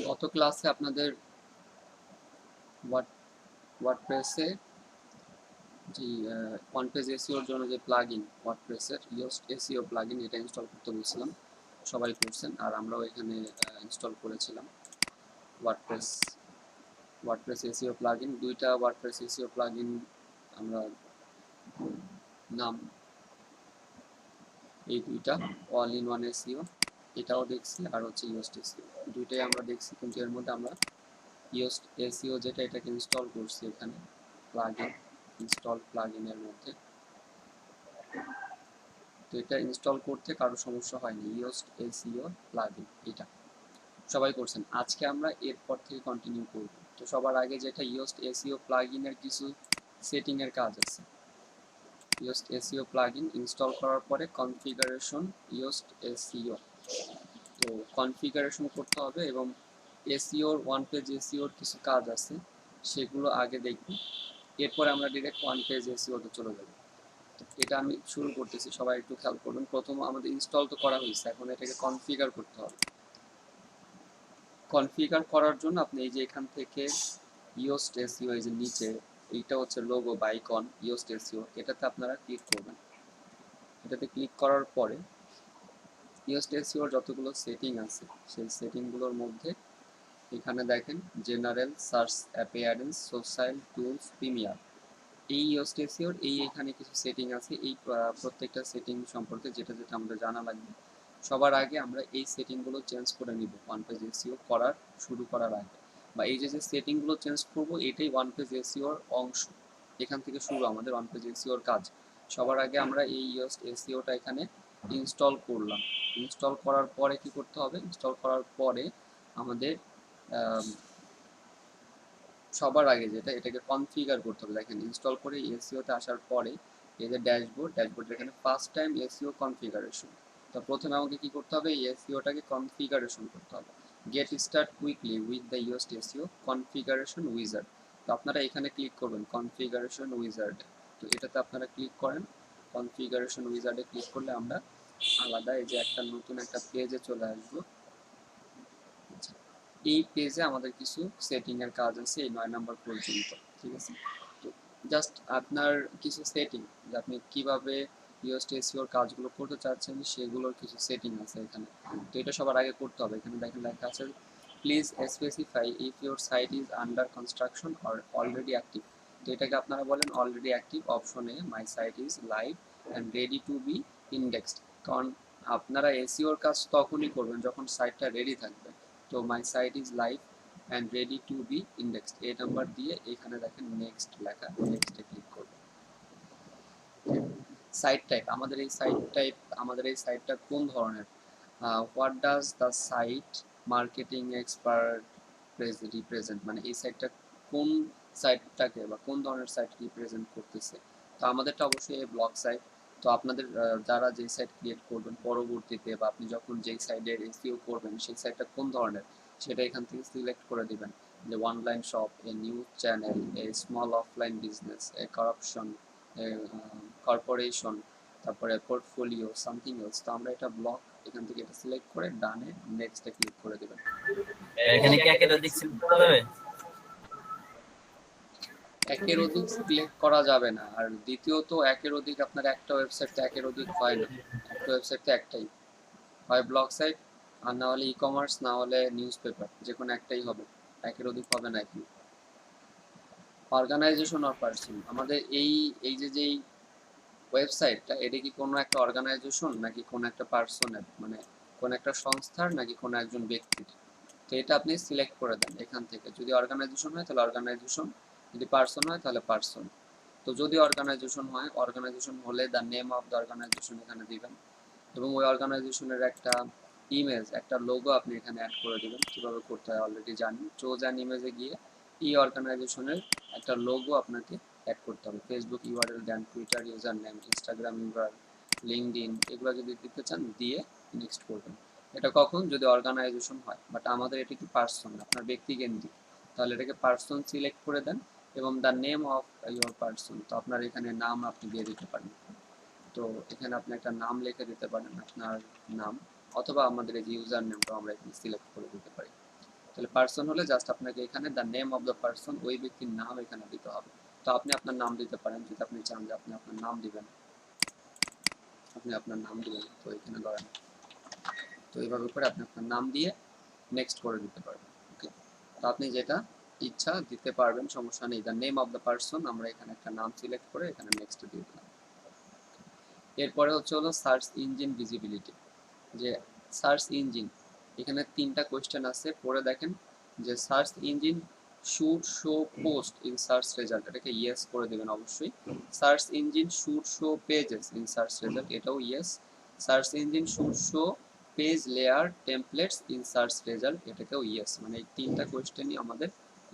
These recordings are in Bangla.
গত ক্লাসে আপনাদের ওয়ার্ড ওয়ার্ডপ্রেসে যে ওয়ান পেজ এসইওর জন্য যে প্লাগইন ওয়ার্ডপ্রেসের ইয়োস্ট এসইও প্লাগইন এটা ইনস্টল করতে বলছিলাম, সবাই করছেন আর আমরাও এখানে ইনস্টল করেছিলাম। ওয়ার্ডপ্রেস ওয়ার্ডপ্রেস এসইও প্লাগইন, দুইটা ওয়ার্ডপ্রেস এসইও প্লাগইন আমরা নাম এই দুইটা অল ইন ওয়ান এসইও, এটাও দেখছি আর হচ্ছে ইয়োস্ট এসইও, দুইটাই আমরা দেখছি। কিন্তু এর মধ্যে আমরা ইয়োস্ট এসইও যেটা এটাকে ইনস্টল করছি এখানে প্লাগইন ইনস্টল প্লাগইনের মধ্যে। তো এটা ইনস্টল করতে কারো সমস্যা হয়নি, ইয়োস্ট এসইও প্লাগইন এটা সবাই করছেন। আজকে আমরা এরপর থেকে কন্টিনিউ করব। তো সবার আগে যেটা ইয়োস্ট এসইও প্লাগইনের কিছু সেটিং এর কাজ আছে। ইয়োস্ট এসইও প্লাগইন ইনস্টল করার পরে কনফিগারেশন ইয়োস্ট এসইও, তো কনফিগারেশন করতে হবে এবং এসইওর ওয়ান পেজ এসইওর কিছু কাজ আছে সেগুলো আগে দেখব, এরপরে আমরা ডিরেক্ট ওয়ান পেজ এসইওতে চলে যাব। এটা আমি শুরু করতেছি, সবাই একটু খেয়াল করবেন। প্রথম আমাদের ইনস্টল তো করা হয়েছে, এখন এটাকে কনফিগার করতে হবে। কনফিগার করার জন্য আপনি এই যে এখান থেকে ইয়োস্ট এসইও, এই যে নিচে এইটা হচ্ছে লোগো বা আইকন ইয়োস্ট এসইও, এটাতে আপনারা ক্লিক করবেন। এটাতে ক্লিক করার পরে ইয়োস্ট এসইওর যতগুলো সেটিং আছে সেই সেটিংগুলোর মধ্যে এখানে দেখেন general, search appearance, social, tools, premier, এই ইয়োস্ট এসইওর এখানে কিছু সেটিং আছে। এই প্রত্যেকটা সেটিং সম্পর্কে যেটা যেটা আমাদের জানা লাগবে, সবার আগে আমরা এই সেটিংগুলো চেঞ্জ করে নিব ওয়ান পেজ এসইও শুরু করার আগে, বা এই যে সেটিংগুলো চেঞ্জ করব এটাই ওয়ান পেজ এসইওর অংশ। এখান থেকে শুরু আমাদের ওয়ান পেজ এসইওর কাজ। সবার আগে আমরা এই ইয়োস্ট এসইওটা এখানে ইনস্টল করলাম। ইনস্টল করার পরে কি করতে হবে, ইনস্টল করার পরে আমাদের সবার আগে যেটা এটাকে কনফিগার করতে হবে। দেখেন ইনস্টল করে এসইওতে আসার পরে এই যে ড্যাশবোর্ড এখানে ফার্স্ট টাইম এসইও কনফিগারেশন। তো প্রথমে আমাকে কি করতে হবে, এই এসইওটাকে কনফিগারেশন করতে হবে। Get start quickly with the Yoast SEO configuration wizard, তো আপনারা এখানে ক্লিক করবেন কনফিগারেশন উইজার্ড। তো এটাতে আপনারা ক্লিক করেন, কনফিগারেশন উইজার্ডে ক্লিক করলে আমরা আলাদা এই যে একটা নতুন একটা পেজে চলে আসবো। এই পেজে আমাদের কিছু সেটিং এর কাজ আছে এই 9 নম্বর পর্যন্ত, ঠিক আছে। তো জাস্ট আপনার কিছু সেটিং, যে আপনি কিভাবে ইয়োস্ট এসইওর কাজগুলো করতে চাচ্ছেন সেগুলোর কিছু সেটিং আছে এখানে। তো এটা সবার আগে করতে হবে। এখানে দেখেন লেখা আছে please specify if your site is under construction or already active. তো এটাকে আপনারা বলেন অলরেডি অ্যাক্টিভ অপশনে my site is live and ready to be indexed. কারণ আপনারা এসইওর কাজ তখনই করবেন যখন সাইটটা রেডি থাকবে। তো my site is live and ready to be indexed, এই নাম্বার দিয়ে এখানে দেখেন নেক্সট লেখা, নেক্সটে ক্লিক করবেন। সাইট টাইপ, আমাদের এই সাইটটা কোন ধরনের, what does the site marketing expert represent, মানে এই সাইটটা কোন সাইটটাকে বা কোন ধরনের সাইট রিপ্রেজেন্ট করতেছে। তো আমাদেরটা অবশ্যই এই ব্লগ সাইট। তো আপনাদের যারা যেই সাইট ক্রিয়েট করবেন পরবর্তীতে, বা আপনি যখন যেই সাইটের এসইও করবেন সেই সাইটটা কোন ধরনের সেটা এখান থেকে সিলেক্ট করে দিবেন। যে online shop, A news channel, a small offline business, A corruption, corporation, তারপরে পোর্টফোলিও, সামথিং এলস। তো আমরা এটা ব্লক, এখান থেকে এটা সিলেক্ট করে ডানে নেক্সটে ক্লিক করে দেবেন। এখানে কি একের অধিক সিলেক্ট করা যাবে? একের অধিক সিলেক্ট করা যাবে না, আর দ্বিতীয়ত একের অধিক আপনার একটা ওয়েবসাইটে একের অধিক হয় না, একটা ওয়েবসাইটে একটাই হয়, ব্লগ সাইট, আর না হলে ই কমার্স, না হলে নিউজ পেপার, যে কোনো একটাই হবে, একের অধিক হবে না এখানে। অর্গানাইজেশন অর পার্সন, আমাদের এই এই যে যেই ওয়েবসাইটটা, এটা কি কোনো একটা অর্গানাইজেশন নাকি কোনো একটা পার্সনের, মানে কোনো একটা সংস্থার নাকি কোনো একজন ব্যক্তির। তো এটা আপনি সিলেক্ট করে দেন এখান থেকে। যদি অর্গানাইজেশন হয় তাহলে অর্গানাইজেশন, যদি পার্সন হয় তাহলে পার্সন। তো যদি অর্গানাইজেশন হয়, অর্গানাইজেশন হলে the name of the organisation এখানে দিবেন, এবং ওই অর্গানাইজেশনের একটা ইমেজ, একটা লোগো আপনি এখানে অ্যাড করে দেবেন। কীভাবে করতে হয় অলরেডি জানি, চোজ অ্যান্ড ইমেজে গিয়ে এই অর্গানাইজেশনের একটা লোগো আপনাকে অ্যাড করতে হবে। ফেসবুক ইউআরএল দেন, Twitter user name, Instagram URL, LinkedIn, এগুলো যদি দিতে চান দিয়ে নেক্সট করবেন। এটা কখন, যদি অর্গানাইজেশন হয়। বাট আমাদের এটা কি পার্সন, আপনার ব্যক্তিকেন্দ্রিক, তাহলে এটাকে পার্সন সিলেক্ট করে দেন এবং the name of your person, তো আপনার এখানে নাম আপনি দিয়ে দিতে পারেন। তো এখানে আপনি একটা নাম লিখে দিতে পারেন, আপনার নাম, অথবা আমাদের এই যে ইউজার নেমটা আমরা এখানে সিলেক্ট করে দিতে পারি। তো তাহলে পার্সন হলে জাস্ট আপনাকে এখানে the name of the person, ওই ব্যক্তির নাম এখানে দিতে হবে। তো আপনি আপনার নাম দিতে পারেন, যদি আপনি চান যে আপনি আপনার নাম দিবেন, আপনি আপনার নাম দিবেন। তো এখানে ধরেন, তো এইভাবে করে আপনি আপনার নাম দিয়ে নেক্সট করে দিতে পারবেন। ওকে, তো আপনি যেটা ইচ্ছা দিতে পারবেন, সমস্যা নেই। The name of the person, আমরা এখানে একটা নাম সিলেক্ট করে এখানে নেক্সট দিয়ে দিলাম। এরপরে হলো সার্চ ইঞ্জিন ভিজিবিলিটি, যে সার্চ ইঞ্জিন, এখানে 3টা কোয়েশ্চেন আছে, পড়ে দেখেন। যে search engine should show post in search result, এটাকে ইয়েস করে দেবেন অবশ্যই। Search engine should show pages in search result, এটাও yes. Search engine should show page layer templates in search result, এটাকেও ইয়েস। মানে এই 3টা কোয়েশ্চেনই আমাদের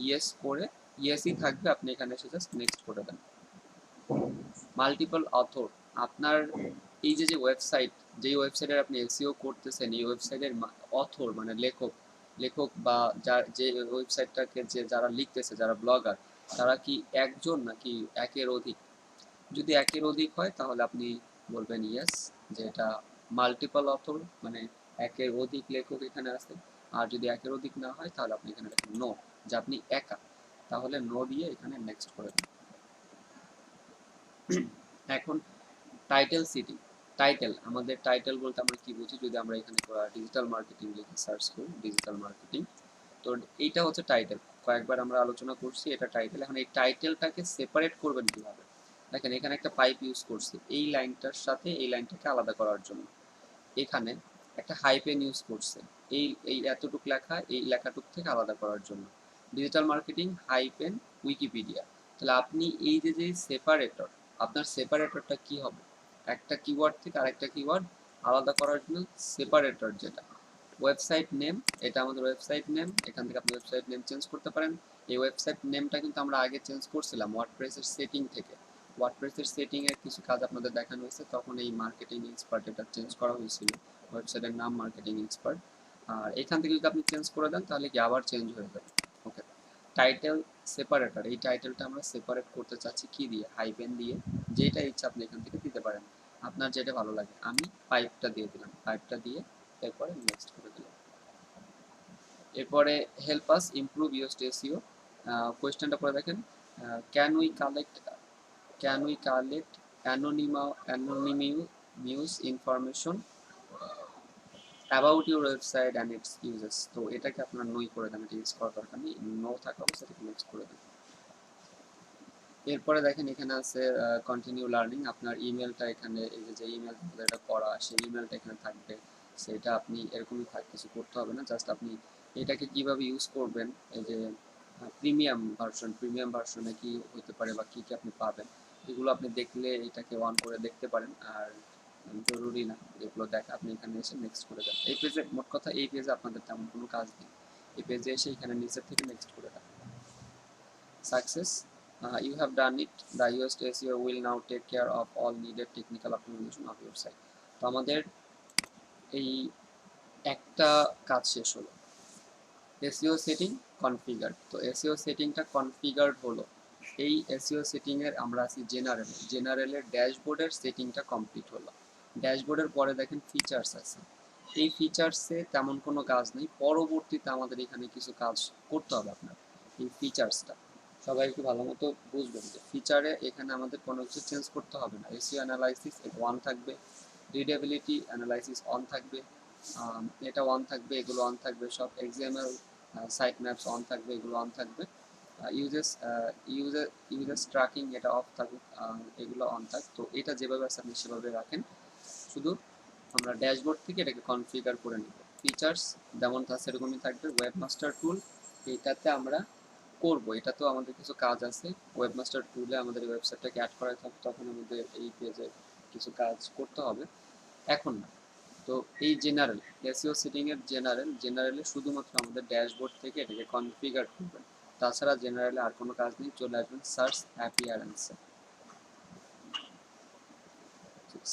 ইয়েস করে, ইয়েসই থাকবে, আপনি এখানে এসে জাস্ট নেক্সট করে দেন। মাল্টিপল অথর, আপনার এই যে ওয়েবসাইট, যেই ওয়েবসাইটের আপনি এসইও করতেছেন, এই ওয়েবসাইটের অথর মানে লেখক, লেখক বা যে ওয়েবসাইটটাকে যে যারা লিখতেছে, যারা ব্লগার, তারা কি একজন নাকি একের অধিক? যদি একের অধিক হয় তাহলে আপনি বলবেন ইয়েস, যে এটা মাল্টিপল অথর, মানে একের অধিক লেখক এখানে আছে। আর যদি একের অধিক না হয় তাহলে আপনি এখানে দেখেন নো, যে আপনি একা, তাহলে নো দিয়ে এখানে নেক্সট করে দেন। এখন টাইটেল সিটি, টাইটেল, আমাদের টাইটেল বলতে আমরা কি বুঝি, যদি আমরা এখানে ডিজিটাল মার্কেটিং লিখে সার্চ করি, ডিজিটাল মার্কেটিং, তো এইটা হচ্ছে টাইটেল। কয়েকবার আমরা আলোচনা করছি, এটা টাইটেল। এখন এই টাইটেলটাকে সেপারেট করবেন কিভাবে, দেখেন এখানে একটা পাইপ ইউজ করছি এই লাইনটার সাথে এই লাইনটাকে আলাদা করার জন্য। এখানে একটা হাইপেন ইউজ করছে এই এই এতটুক লেখা এই লেখাটুক থেকে আলাদা করার জন্য। ডিজিটাল মার্কেটিং হাইপেন উইকিপিডিয়া, তাহলে আপনি এই যে সেপারেটর, আপনার সেপারেটরটা কি হবে, একটা কিওয়ার্ড থেকে আরেকটা কিওয়ার্ড আলাদা করার জন্য সেপারেটর যেটা। ওয়েবসাইট নেম, এটা আমাদের ওয়েবসাইট নেম, এখান থেকে আপনি ওয়েবসাইট নেম চেঞ্জ করতে পারেন। এই ওয়েবসাইট নেমটা কিন্তু আমরা আগে চেঞ্জ করছিলাম ওয়ার্ডপ্রেসের সেটিং থেকে। ওয়ার্ডপ্রেসের সেটিংয়ের কিছু কাজ আপনাদের দেখানো হয়েছে, তখন এই মার্কেটিং এক্সপার্ট এটা চেঞ্জ করা হয়েছিল, ওয়েবসাইটের নাম মার্কেটিং এক্সপার্ট। আর এখান থেকে যদি আপনি চেঞ্জ করে দেন তাহলে কি আবার চেঞ্জ হয়ে যাবে। ওকে, টাইটেল সেপারেটর, এই টাইটেলটা আমরা সেপারেট করতে চাচ্ছি কি দিয়ে, হাইপেন দিয়ে। যেটা ইচ্ছা আপনি এখান থেকে দিতে পারেন, আপনার যেটা ভালো লাগে। আমি পাইপটা দিয়ে দিলাম, পাইপটা দিয়ে এরপরে নেক্সট করে দিলাম। এরপরে help us improve your SEO, কোয়েশ্চেনটা পরে দেখেন। Can we collect can we collect anonymous information about your website and its users, তো এটাকে আপনার নই করে দেন, এটা ইউজ করার দরকার নেই, নো থাকা অবস্থাটাকে নেক্সট করে দেন। এরপরে দেখেন এখানে আছে কন্টিনিউ লার্নিং, আপনার ইমেলটা এখানে, এই যে ইমেল এটা করা, সেই ইমেলটা এখানে থাকবে। সেটা আপনি এরকমই কিছু করতে হবে না, জাস্ট আপনি এটাকে কিভাবে ইউজ করবেন, এই যে প্রিমিয়াম ভার্সনে কি হতে পারে বা কি কি আপনি পাবেন, এগুলো আপনি দেখলে এটাকে অন করে দেখতে পারেন। আর জরুরি না এগুলো দেখা, আপনি এখানে এসে নেক্সট করে দেন। এই পেজে, মোট কথা এই পেজে আপনাদের তেমন কোনো কাজ নেই, এই পেজে এসে এখানে নিচের থেকে নেক্সট করে দেন। Success, you have done it, the US SEO will now take care of all needed technical optimization of your site, তো আমাদের এই একটা কাজ শেষ হলো। এসইও সেটিং কনফিগার, তো এসইও সেটিংটা কনফিগার্ড হলো। এই এসইও সেটিং এর আমরা আছি জেনারেলের ড্যাশবোর্ডের সেটিংটা কমপ্লিট হলো। ড্যাশবোর্ডের পরে দেখেন ফিচার্স আছে, এই ফিচার্সে তেমন কোনো কাজ নেই, পরবর্তীতে আমাদের এখানে কিছু কাজ করতে হবে আপনার। এই ফিচার্সটা সবাই একটু ভালো মতো বুঝবেন, যে ফিচারে এখানে আমাদের কোনো কিছু চেঞ্জ করতে হবে না। এসইও অ্যানালাইসিস এটা অন থাকবে, রিডেবিলিটি অ্যানালাইসিস অন থাকবে, এটা অন থাকবে, এগুলো অন থাকবে সব। এক্সএমএল সাইট ম্যাপস অন থাকবে, এগুলো অন থাকবে। ইউজেস ইউজার ট্র্যাকিং এটা অফ থাকুক, এগুলো অন থাক। তো এটা যেভাবে আছে আপনি সেভাবে রাখেন, শুধু আমরা ড্যাশবোর্ড থেকে এটাকে কনফিগার করে নিব। ফিচার্স যেমন থাকে সেরকমই থাকবে। ওয়েবমাস্টার টুল, এটাতে আমরা করব, এটা তো আমাদের কিছু কাজ আছে। ওয়েবমাস্টার টুলে আমাদের ওয়েবসাইটটাকে অ্যাড করাতে হবে, তখন আমাদের এই পেজে কিছু কাজ করতে হবে, এখন না। তো এই জেনারেল এসইও সেটিং এর জেনারেলে শুধুমাত্র আমাদের ড্যাশবোর্ড থেকে এটাকে কনফিগার করবেন, তাছাড়া জেনারেলে আর কোনো কাজ নেই। চলে আসবেন সার্চ অ্যাপিয়ারেন্সে।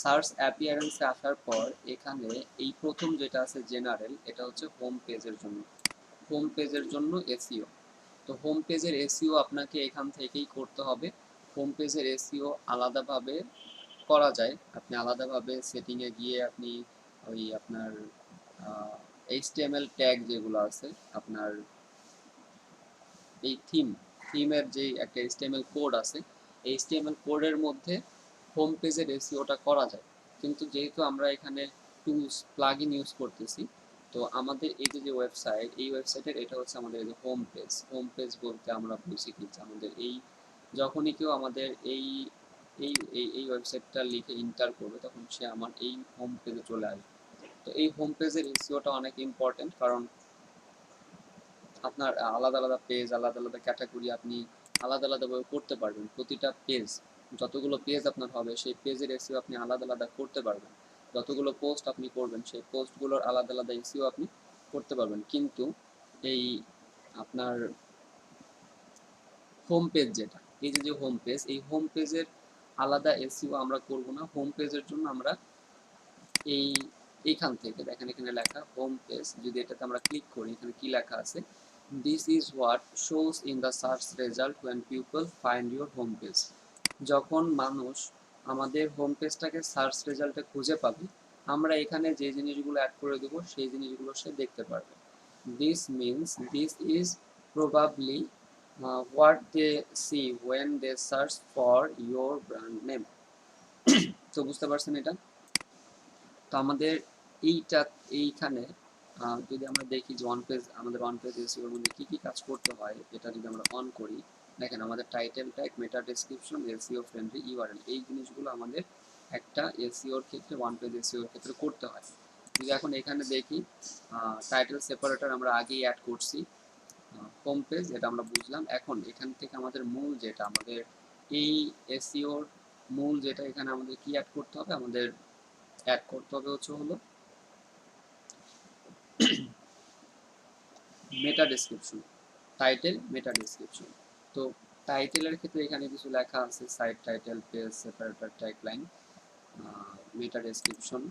সার্চ অ্যাপিয়ারেন্সে আসার পর এখানে এই প্রথম যেটা আছে জেনারেল, এটা হচ্ছে হোম পেজের জন্য। হোম পেজের জন্য এসইও, তো হোম পেজের এসইও আপনাকে এখান থেকেই করতে হবে। হোম পেজের এসইও আলাদাভাবে করা যায়, আপনি আলাদাভাবে সেটিংয়ে গিয়ে আপনি ওই আপনার এইচটিএমএল ট্যাগ যেগুলো আছে আপনার এই থিমের যে একটা এইচটিএমএল কোড আছে, এই এইচটিএমএল কোডের মধ্যে হোম পেজের এসইওটা করা যায়। কিন্তু যেহেতু আমরা এখানে টুলস প্লাগইন ইউজ করতেছি, তো আমাদের এই যে ওয়েবসাইট, এই ওয়েবসাইটের এটা হচ্ছে আমাদের এই যে হোম পেজ। হোম পেজ বলতে আমরা বুঝি কি, যে আমাদের এই যখনই কেউ আমাদের এই এই এই ওয়েবসাইটটা লিখে ইন্টার করবে, তখন সে আমার এই হোম পেজে চলে আসবে। তো এই হোম পেজের এসইওটা অনেক ইম্পর্টেন্ট, কারণ আপনার আলাদা আলাদা পেজ, আলাদা আলাদা ক্যাটাগরি আপনি আলাদা আলাদাভাবে করতে পারবেন। প্রতিটা পেজ, যতগুলো পেজ আপনার হবে, সেই পেজের এসইও আপনি আলাদা আলাদা করতে পারবেন। যতগুলো পোস্ট আপনি করবেন, সেই পোস্টগুলোর আলাদা আলাদা এসইও আপনি করতে পারবেন। কিন্তু এই আপনার হোম পেজ যেটা, এই যে হোম পেজ, এই হোম পেজের আলাদা এসইও আমরা করব না। হোম পেজের জন্য আমরা এই এইখান থেকে দেখেন, এখানে লেখা হোম পেজ, যদি এটাতে আমরা ক্লিক করি, এখানে কি লেখা আছে, this is what shows in the search result when people find your home page. যখন মানুষ আমাদের হোম পেজটাকে সার্চ রেজাল্টে খুঁজে পাবে, আমরা এখানে যে জিনিসগুলো অ্যাড করে দেবো, সেই জিনিসগুলো সে দেখতে পারবে। This means this is probably what they see when they search for your brand name. তো বুঝতে পারছেন এটা? তো আমাদের এইটা এইখানে যদি আমরা দেখি যে ওয়ান পেজ, আমাদের ওয়ান পেজ এসইওর মধ্যে কী কী কাজ করতে হয়, এটা যদি আমরা অন করি, দেখেন আমাদের টাইটেল ট্যাগ, মেটা ডেসক্রিপশন, এসইও ফ্রেন্ডলি ইউআরএল, এই জিনিসগুলো আমাদের একটা এসইওর ক্ষেত্রে, ওয়ান পেজ এসইওর ক্ষেত্রে করতে হয়। যদি এখন এখানে দেখি, টাইটেল সেপারেটর আমরা আগেই অ্যাড করছি, হোম পেজ এটা আমরা বুঝলাম। এখন এখান থেকে আমাদের মূল যেটা, আমাদের এই এসইওর মূল যেটা, এখানে আমাদের কি অ্যাড করতে হবে, আমাদের অ্যাড করতে হবে হচ্ছে হলো meta description, title, meta description. তো টাইটেলের ক্ষেত্রে এখানে কিছু লেখা আছে, site title, page separator, tagline, meta description.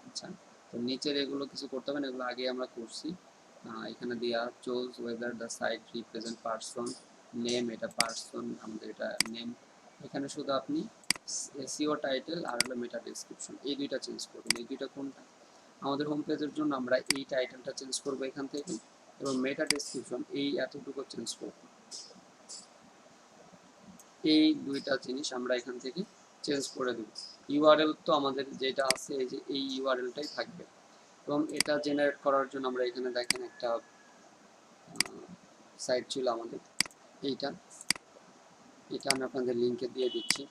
আচ্ছা, তো নিচের এগুলো কিছু করতে হবে না, এগুলো আগে আমরা করছি। এখানে দেওয়া choose whether the site represent person, name, এটা পারসন, আমাদের এটা নেম। এখানে শুধু আপনি এসইও টাইটেল আর হলো মেটা ডেসক্রিপশন, এই দুইটা চেঞ্জ করবেন। এই দুইটা কোনটা, আমাদের হোম পেজের জন্য আমরা এই টাইটেলটা চেঞ্জ করবো এখান থেকে, এবং মেটা ডেসক্রিপশন এই এতটুকু চেঞ্জ করব। এই দুইটা জিনিস আমরা এখান থেকে চেঞ্জ করে দেব। ইউআরএল তো আমাদের যেটা আছে, এই যে এই ইউআরএলটাই থাকবে। এবং এটা জেনারেট করার জন্য আমরা এখানে দেখেন একটা সাইট ছিল আমাদের, এইটা এটা আমি আপনাদের লিঙ্কে দিয়ে দিচ্ছি।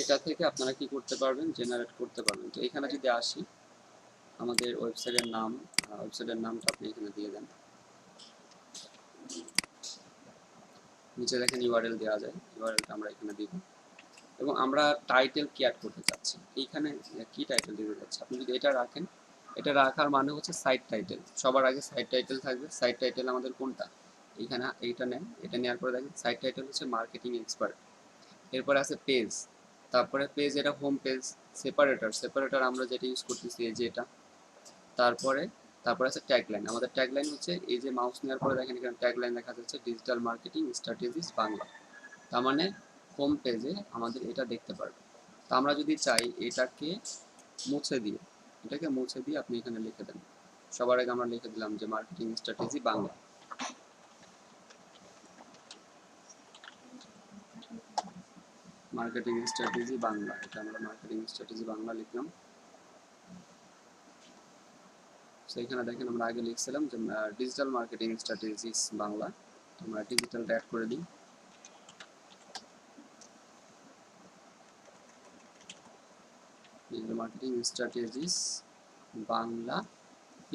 এটা থেকে আপনারা কি করতে পারবেন, জেনারেট করতে পারবেন। তো এখানে যদি আসি, আমাদের ওয়েবসাইটের নামটা আপনি এখানে দিয়ে দেন। নিচে দেখেন ইউআরএল দেওয়া যায়, ইউআরএলটা আমরা এখানে দিব। এবং আমরা টাইটেল কি অ্যাড করতে চাচ্ছি, এইখানে কি টাইটেল দিতে চাচ্ছি, আপনি যদি এটা রাখেন, এটা রাখার মানে হচ্ছে সাইট টাইটেল। সবার আগে সাইট টাইটেল থাকবে। সাইট টাইটেল আমাদের কোনটা, এইখানে এইটা নেন, এটা নেওয়ার পরে দেখেন সাইট টাইটেল হচ্ছে মার্কেটিং এক্সপার্ট। এরপরে আছে পেজ, তারপরে পেজ, এটা হোম পেজ। সেপারেটর আমরা যেটা ইউজ করতেছি এই যে এটা। তারপরে তারপরে আছে ট্যাগলাইন। আমাদের ট্যাগলাইন হচ্ছে এই যে মাউস নেওয়ার পরে দেখেন এখানে ট্যাগলাইন দেখা যাচ্ছে, ডিজিটাল মার্কেটিং স্ট্র্যাটেজিস বাংলা। তার মানে হোম পেজে আমাদের এটা দেখতে পারবে। তা আমরা যদি চাই এটাকে মুছে দিয়ে, আপনি এখানে লিখে দেন। সবার আগে আমরা লিখে দিলাম যে marketing strategy Bangla. Marketing strategy Bangla, এটা আমরা মার্কেটিং স্ট্র্যাটেজি বাংলা লিখলাম। সেইখানে দেখেন আমরা আগে লিখছিলাম যে ডিজিটাল মার্কেটিং স্ট্র্যাটেজিস বাংলা, আমরা ডিজিটালটা অ্যাড করে দিই। Digital marketing strategies Bangla.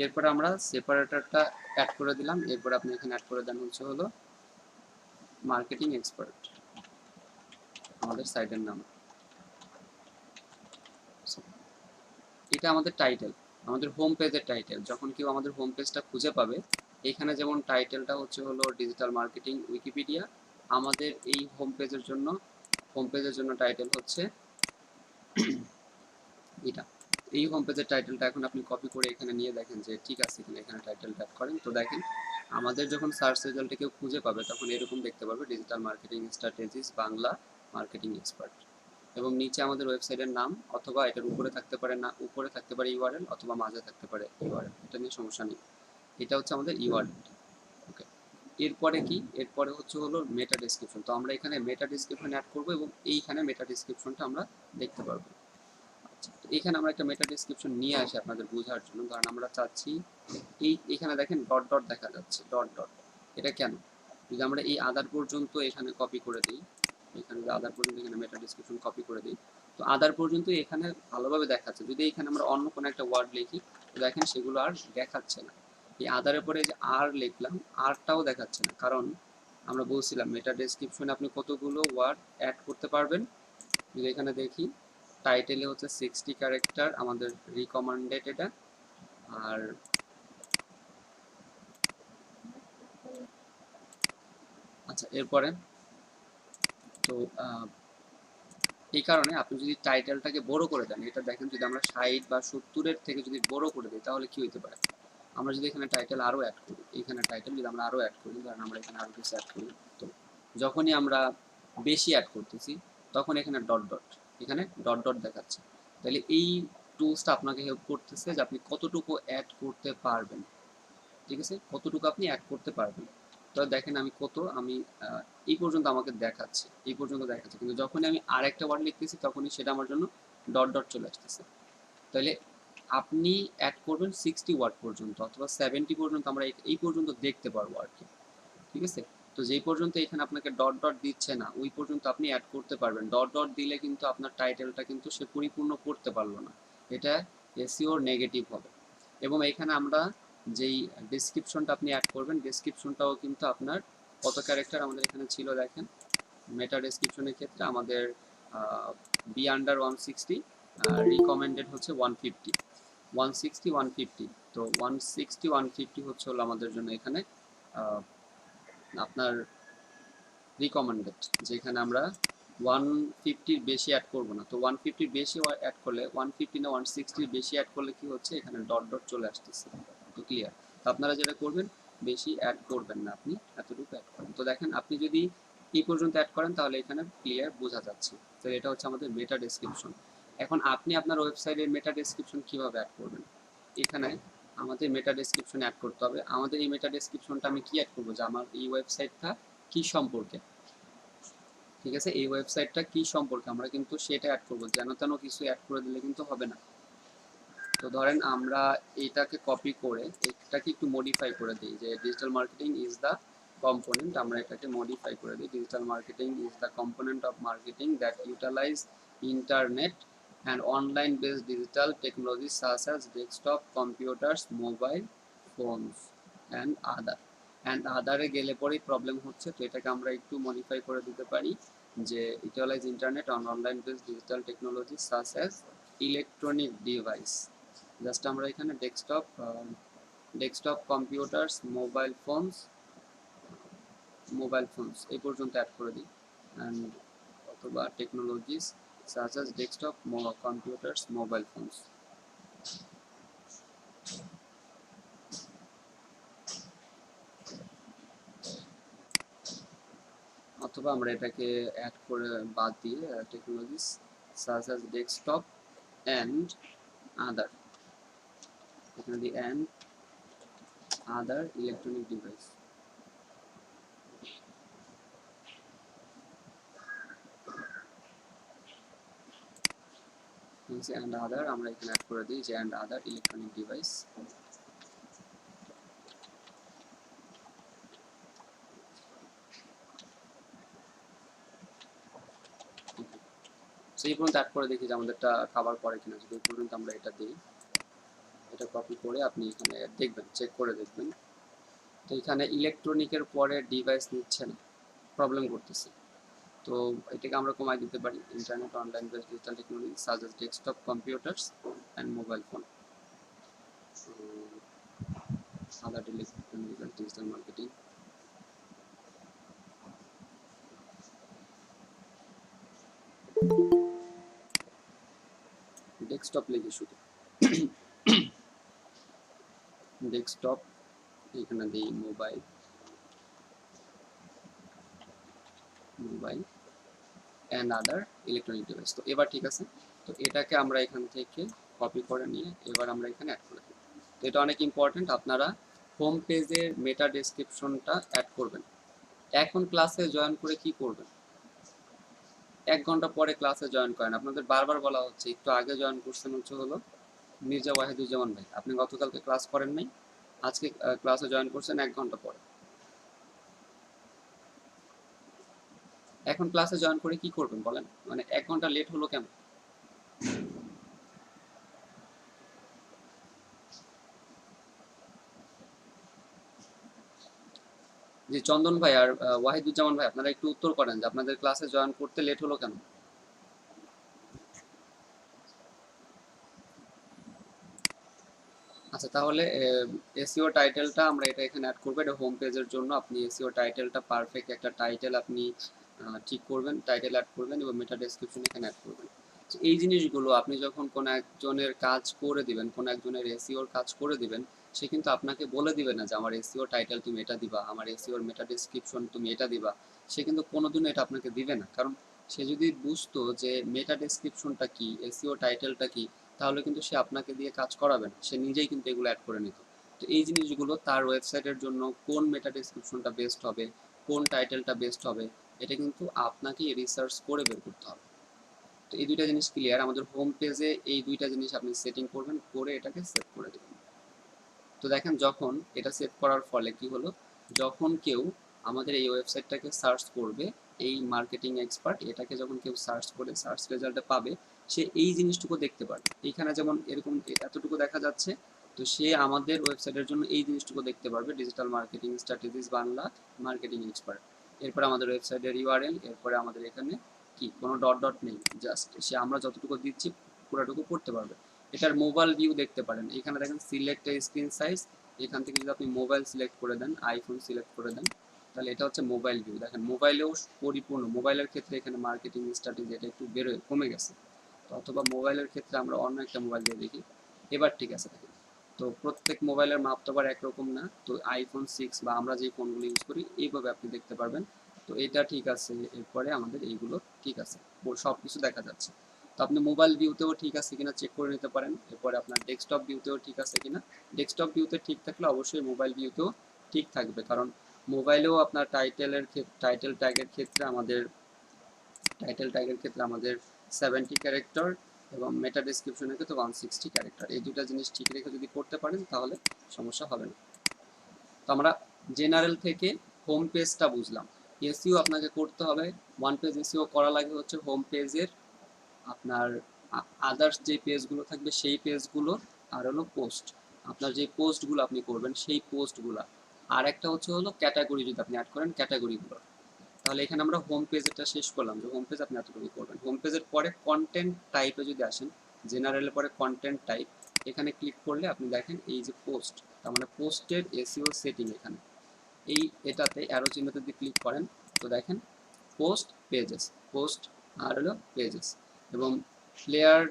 এরপর আমরা সেপারেটরটা অ্যাড করে দিলাম। এরপর আপনি এখানে অ্যাড করে দেন হচ্ছে হলো মার্কেটিং এক্সপার্ট, আমাদের সাইটের নাম। এটা আমাদের টাইটেল, আমাদের হোম পেজের টাইটেল। যখন কেউ আমাদের হোম পেজটা খুঁজে পাবে, এখানে যেমন টাইটেলটা হচ্ছে হলো ডিজিটাল মার্কেটিং উইকিপিডিয়া, আমাদের এই হোম পেজের জন্য টাইটেল হচ্ছে এটা। এই হোম পেজের টাইটেলটা এখন আপনি কপি করে এখানে নিয়ে দেখেন যে ঠিক আছে কিনা, এখানে টাইটেলটা অ্যাড করেন। তো দেখেন আমাদের যখন সার্চ রেজাল্টে কেউ খুঁজে পাবে, তখন এরকম দেখতে পারবে digital marketing strategies Bangla marketing expert. এবং নিচে আমাদের ওয়েবসাইটের নাম, অথবা এটার উপরে থাকতে পারে না, উপরে থাকতে পারে ইউআরএল, অথবা মাঝে থাকতে পারে ইউআরএল, এটা নিয়ে সমস্যা নেই। এটা হচ্ছে আমাদের ইউআরএল। ওকে, এরপরে কি, এরপরে হলো মেটা ডেসক্রিপশন। তো আমরা এখানে মেটা ডেসক্রিপশন অ্যাড করব এবং এইখানে মেটা ডেসক্রিপশনটা আমরা দেখতে পারবো। আচ্ছা, তো এখানে আমরা একটা মেটা ডেসক্রিপশন নিয়ে আসি আপনাদের বোঝার জন্য। কারণ আমরা চাচ্ছি এখানে দেখেন ডট ডট দেখা যাচ্ছে, ডট ডট, এটা কেন? যদি আমরা এই আদার পর্যন্ত এখানে কপি করে দিই, এখানে যে আদার পর্যন্ত এখানে মেটা ডেসক্রিপশন কপি করে দিই, তো আদার পর্যন্ত এখানে ভালোভাবে দেখাচ্ছে। যদি এখানে আমরা অন্য কোনো একটা ওয়ার্ড লিখি, তো দেখেন সেগুলো আর দেখাচ্ছে না। এই আদারের পরে যে আর লিখলাম, আরটাও দেখাচ্ছে না। কারণ আমরা বলছিলাম মেটা ডেসক্রিপশনে আপনি কতগুলো ওয়ার্ড অ্যাড করতে পারবেন। যদি এখানে দেখি, টাইটেলে হচ্ছে 60 ক্যারেক্টার আমাদের রিকমেন্ডেড এটা। আর আচ্ছা, এরপরে তো এই কারণে আপনি যদি টাইটেলটাকে বড় করে দেন, এটা দেখেন যদি আমরা 60 বা 70-এর থেকে যদি বড় করে দিই, তাহলে কি হতে পারে? আমরা যদি এখানে টাইটেল আরও অ্যাড করি, এখানে টাইটেল যদি আমরা আরও অ্যাড করি, কারণ আমরা এখানে আরও কিছু অ্যাড করি, তো যখনই আমরা বেশি অ্যাড করতেছি, তখন এখানে ডট ডট, এখানে ডট ডট দেখাচ্ছে। তাহলে এই টুলসটা আপনাকে হেল্প করতেছে যে আপনি কতটুকু অ্যাড করতে পারবেন। ঠিক আছে, কতটুকু আপনি অ্যাড করতে পারবেন। তো দেখেন আমি এই পর্যন্ত আমাকে দেখাচ্ছে, এই পর্যন্ত দেখাচ্ছে, কিন্তু যখনই আমি আরেকটা ওয়ার্ড লিখতেছি, তখনই সেটা আমার জন্য ডট ডট চলে আসতেছে। তাহলে আপনি অ্যাড করবেন 60 ওয়ার্ড পর্যন্ত, অথবা 70 পর্যন্ত, আমরা এই পর্যন্ত দেখতে পারবো আর কি। ঠিক আছে, তো যেই পর্যন্ত এখানে আপনাকে ডট ডট দিচ্ছে না, ওই পর্যন্ত আপনি অ্যাড করতে পারবেন। ডট ডট দিলে কিন্তু আপনার টাইটেলটা কিন্তু সে পরিপূর্ণ করতে পারলো না, এটা এসইওর নেগেটিভ হবে। এবং এখানে আমরা যেই ডেসক্রিপশনটা আপনি অ্যাড করবেন, ডেসক্রিপশনটাও কিন্তু আপনার কত ক্যারেক্টার আমাদের এখানে ছিল দেখেন। মেটা ডেসক্রিপশনের ক্ষেত্রে আমাদের বি আন্ডার 160, রিকমেন্ডেড হচ্ছে 150, 160 150। তো 160 150 হলো আমাদের জন্য এখানে আপনার রিকমেন্ডেড, যেখানে আমরা 150-র বেশি অ্যাড করব না। তো 150-র বেশি অ্যাড করলে, 150 না 160-র বেশি অ্যাড করলে কি হচ্ছে, এখানে ডট ডট চলে আসতেছে। তো ক্লিয়ার? তো আপনারা যেটা করবেন, বেশি অ্যাড করবেন না, আপনি এতটুকু অ্যাড করেন। তো দেখেন আপনি যদি এই পর্যন্ত অ্যাড করেন, তাহলে এখানে ক্লিয়ার বোঝা যাচ্ছে। তো এটা হচ্ছে আমাদের মেটা ডেসক্রিপশন। এখন আপনি আপনার ওয়েবসাইটের মেটা ডেসক্রিপশন কিভাবে অ্যাড করবেন? এখানে আমাদের মেটা ডেসক্রিপশন অ্যাড করতে হবে। আমাদের এই মেটা ডেসক্রিপশনটা আমি কি অ্যাড করবো, যে আমার এই ওয়েবসাইটটা কি সম্পর্কে, ঠিক আছে, এই ওয়েবসাইটটা কি সম্পর্কে আমরা কিন্তু সেটা অ্যাড করবো। যেন তেন কিছু অ্যাড করে দিলে কিন্তু হবে না। তো ধরেন আমরা এইটাকে কপি করে এটাকে একটু মডিফাই করে দিই, যে digital marketing is the component, আমরা এটাকে মডিফাই করে দিই, digital marketing is the component of marketing that utilise internet and online based digital technologies such as desktop computers, mobile phones and other গেলে পরেই প্রবলেম হচ্ছে। তো এটাকে আমরা একটু মডিফাই করে দিতে পারি, যে utilise internet on online based digital technology such as electronic device. Just আমরা এখানে ডেস্কটপ কম্পিউটার্স, মোবাইল ফোনস এই পর্যন্ত অ্যাড করে দিই, অ্যান্ড অথবা technologies such as desktop computers, mobile phones. অথবা আমরা এটাকে অ্যাড করে বাদ দিয়ে technologies such as desktop and other, এখানে দিই and other electronic device. And other আমরা এখানে অ্যাড করে দিই, যে অ্যান্ড আদার ইলেকট্রনিক ডিভাইস। সেই পর্যন্ত অ্যাড করে দেখি যে আমাদেরটা খাবার পরে কিনা। যদি এই পর্যন্ত আমরা এটা দিই, এটা কপি করে আপনি এখানে দেখবেন, চেক করে দেখবেন। তো এখানে ইলেকট্রনিকের পরে ডিভাইস নিচ্ছে না, প্রবলেম করতেছে। তো এটাকে আমরা কমাই দিতে পারি, internet online based digital technology such as desktop computers and mobile phone, other electronic digital marketing. Desktop লিখি শুধু, ডেস্কটপ, এখানে দিই mobile and other electronic device. তো এবার ঠিক আছে, তো এটাকে আমরা এখান থেকে কপি করে নিয়ে এবার আমরা এখানে অ্যাড করে দিই। তো এটা অনেক ইম্পর্টেন্ট, আপনারা হোম পেজের মেটা ডেসক্রিপশনটা অ্যাড করবেন। এখন ক্লাসে জয়েন করে কি করবেন, 1 ঘন্টা পরে ক্লাসে জয়েন করেন। আপনাদের বারবার বলা হচ্ছে, একটু আগে জয়েন করছেন হলো মির্জা ওয়াহিদুজ্জামান ভাই, আপনি গতকালকে ক্লাস করেন নাই, আজকে ক্লাসে জয়েন করছেন 1 ঘন্টা পরে। এখন ক্লাসে জয়েন করে কি করবেন বলেন, মানে 1 ঘন্টা লেট হলো কেন? যে চন্দন ভাই আর ওয়াহিদুজ্জামান ভাই, আপনারা একটু উত্তর করেন যে আপনাদের ক্লাসে জয়েন করতে লেট হলো কেন? আচ্ছা, তাহলে এসইও টাইটেলটা আমরা এটা এখানে অ্যাড করবো। এটা হোম পেজের জন্য আপনি এসইও টাইটেলটা পারফেক্ট একটা টাইটেল আপনি ঠিক করবেন, টাইটেল অ্যাড করবেন এবং মেটা ডেসক্রিপশন এখানে অ্যাড করবেন। এই জিনিসগুলো আপনি যখন কোনো একজনের কাজ করে দিবেন, কোনো একজনের এসইওর কাজ করে দিবেন, সে কিন্তু আপনাকে বলে দিবে না যে আমার এসইও টাইটেল তুমি এটা দিবা, আমার এসইওর মেটা ডেসক্রিপশন তুমি এটা দিবা। সে কিন্তু কোনোদিনও এটা আপনাকে দিবে না, কারণ সে যদি বুঝতো যে মেটা ডেসক্রিপশনটা কি, এসইও টাইটেলটা কি, তাহলে কিন্তু সে আপনাকে দিয়ে কাজ করাবে না, সে নিজেই কিন্তু এগুলো অ্যাড করে নিত। তো এই জিনিসগুলো তার ওয়েবসাইটের জন্য কোন মেটা ডেসক্রিপশনটা বেস্ট হবে, কোন টাইটেলটা বেস্ট হবে, এটা কিন্তু আপনাকে রিসার্চ করে বের করতে হবে। তো এই দুইটা জিনিস ক্লিয়ার, আমাদের হোম পেজে এই দুইটা জিনিস আপনি সেটিং করবেন, করে এটাকে সেভ করে দেবেন। তো দেখেন যখন এটা সেভ করার ফলে কি হলো, যখন কেউ আমাদের এই ওয়েবসাইটটাকে সার্চ করবে, এই মার্কেটিং এক্সপার্ট এটাকে যখন কেউ সার্চ করে সার্চ রেজাল্টে পাবে, সে এই জিনিসটুকু দেখতে পারবে। এইখানে যেমন এরকম এতটুকু দেখা যাচ্ছে, তো সে আমাদের ওয়েবসাইটের জন্য এই জিনিসটুকু দেখতে পারবে, digital marketing strategies Bangla marketing expert. এরপরে আমাদের ওয়েবসাইটের ইউআরএল, এরপরে আমাদের এখানে কি কোনো ডট ডট নেই, জাস্ট সে আমরা যতটুকু দিচ্ছি পুরোটুকু পড়তে পারবে। এটার মোবাইল ভিউ দেখতে পারেন, এখানে দেখেন সিলেক্ট স্ক্রিন সাইজ, এখান থেকে যদি আপনি মোবাইল সিলেক্ট করে দেন, আইফোন সিলেক্ট করে দেন, তাহলে এটা হচ্ছে মোবাইল ভিউ। দেখেন মোবাইলেও পরিপূর্ণ, মোবাইলের ক্ষেত্রে এখানে মার্কেটিং স্ট্র্যাটেজি এটা একটু বেরোয় কমে গেছে, তো অথবা মোবাইলের ক্ষেত্রে আমরা অন্য একটা মোবাইল দিয়ে দেখি। এবার ঠিক আছে দেখেন, তো প্রত্যেক মোবাইলের মাপ তো আবার একরকম না, তো আইফোন 6 বা আমরা যে ফোনগুলো ইউজ করি এইভাবে আপনি দেখতে পারবেন। তো এটা ঠিক আছে, এরপরে আমাদের এইগুলো ঠিক আছে, সব কিছু দেখা যাচ্ছে। তো আপনি মোবাইল ভিউতেও ঠিক আছে কিনা চেক করে নিতে পারেন, এরপরে আপনার ডেস্কটপ ভিউতেও ঠিক আছে কিনা। ডেস্কটপ ভিউতে ঠিক থাকলে অবশ্যই মোবাইল ভিউতেও ঠিক থাকবে, কারণ মোবাইলেও আপনার টাইটেল ট্যাগের ক্ষেত্রে আমাদের 70 ক্যারেক্টার এবং মেটা ডেসক্রিপশনের ক্ষেত্রে 160 ক্যারেক্টার, এই দুটা জিনিস ঠিক রেখে যদি করতে পারেন তাহলে সমস্যা হবে না। তো আমরা জেনারেল থেকে হোম পেজটা বুঝলাম। এসইও আপনাকে করতে হবে, ওয়ান পেজ এসইও করা লাগে হচ্ছে হোম পেজের আপনার আদার্স যে পেজগুলো থাকবে সেই পেজগুলো, আর হলো পোস্ট, আপনার যে পোস্টগুলো আপনি করবেন সেই পোস্টগুলো, আর একটা হচ্ছে হলো ক্যাটাগরি, যদি আপনি অ্যাড করেন ক্যাটাগরিগুলো। তাহলে এখানে আমরা হোম পেজটা শেষ করলাম, যে হোম পেজ আপনি এতটুকু করবেন। হোম পেজের পরে কন্টেন্ট টাইপে যদি আসেন, জেনারেলের পরে কন্টেন্ট টাইপ, এখানে ক্লিক করলে আপনি দেখেন এই যে পোস্ট, তার মানে পোস্টের এসইও সেটিং, এখানে এই এটাতে অ্যারো চিহ্নতে যদি ক্লিক করেন, তো দেখেন পোস্ট পেজেস, পোস্ট আর হলো পেজেস এবং প্লেয়ার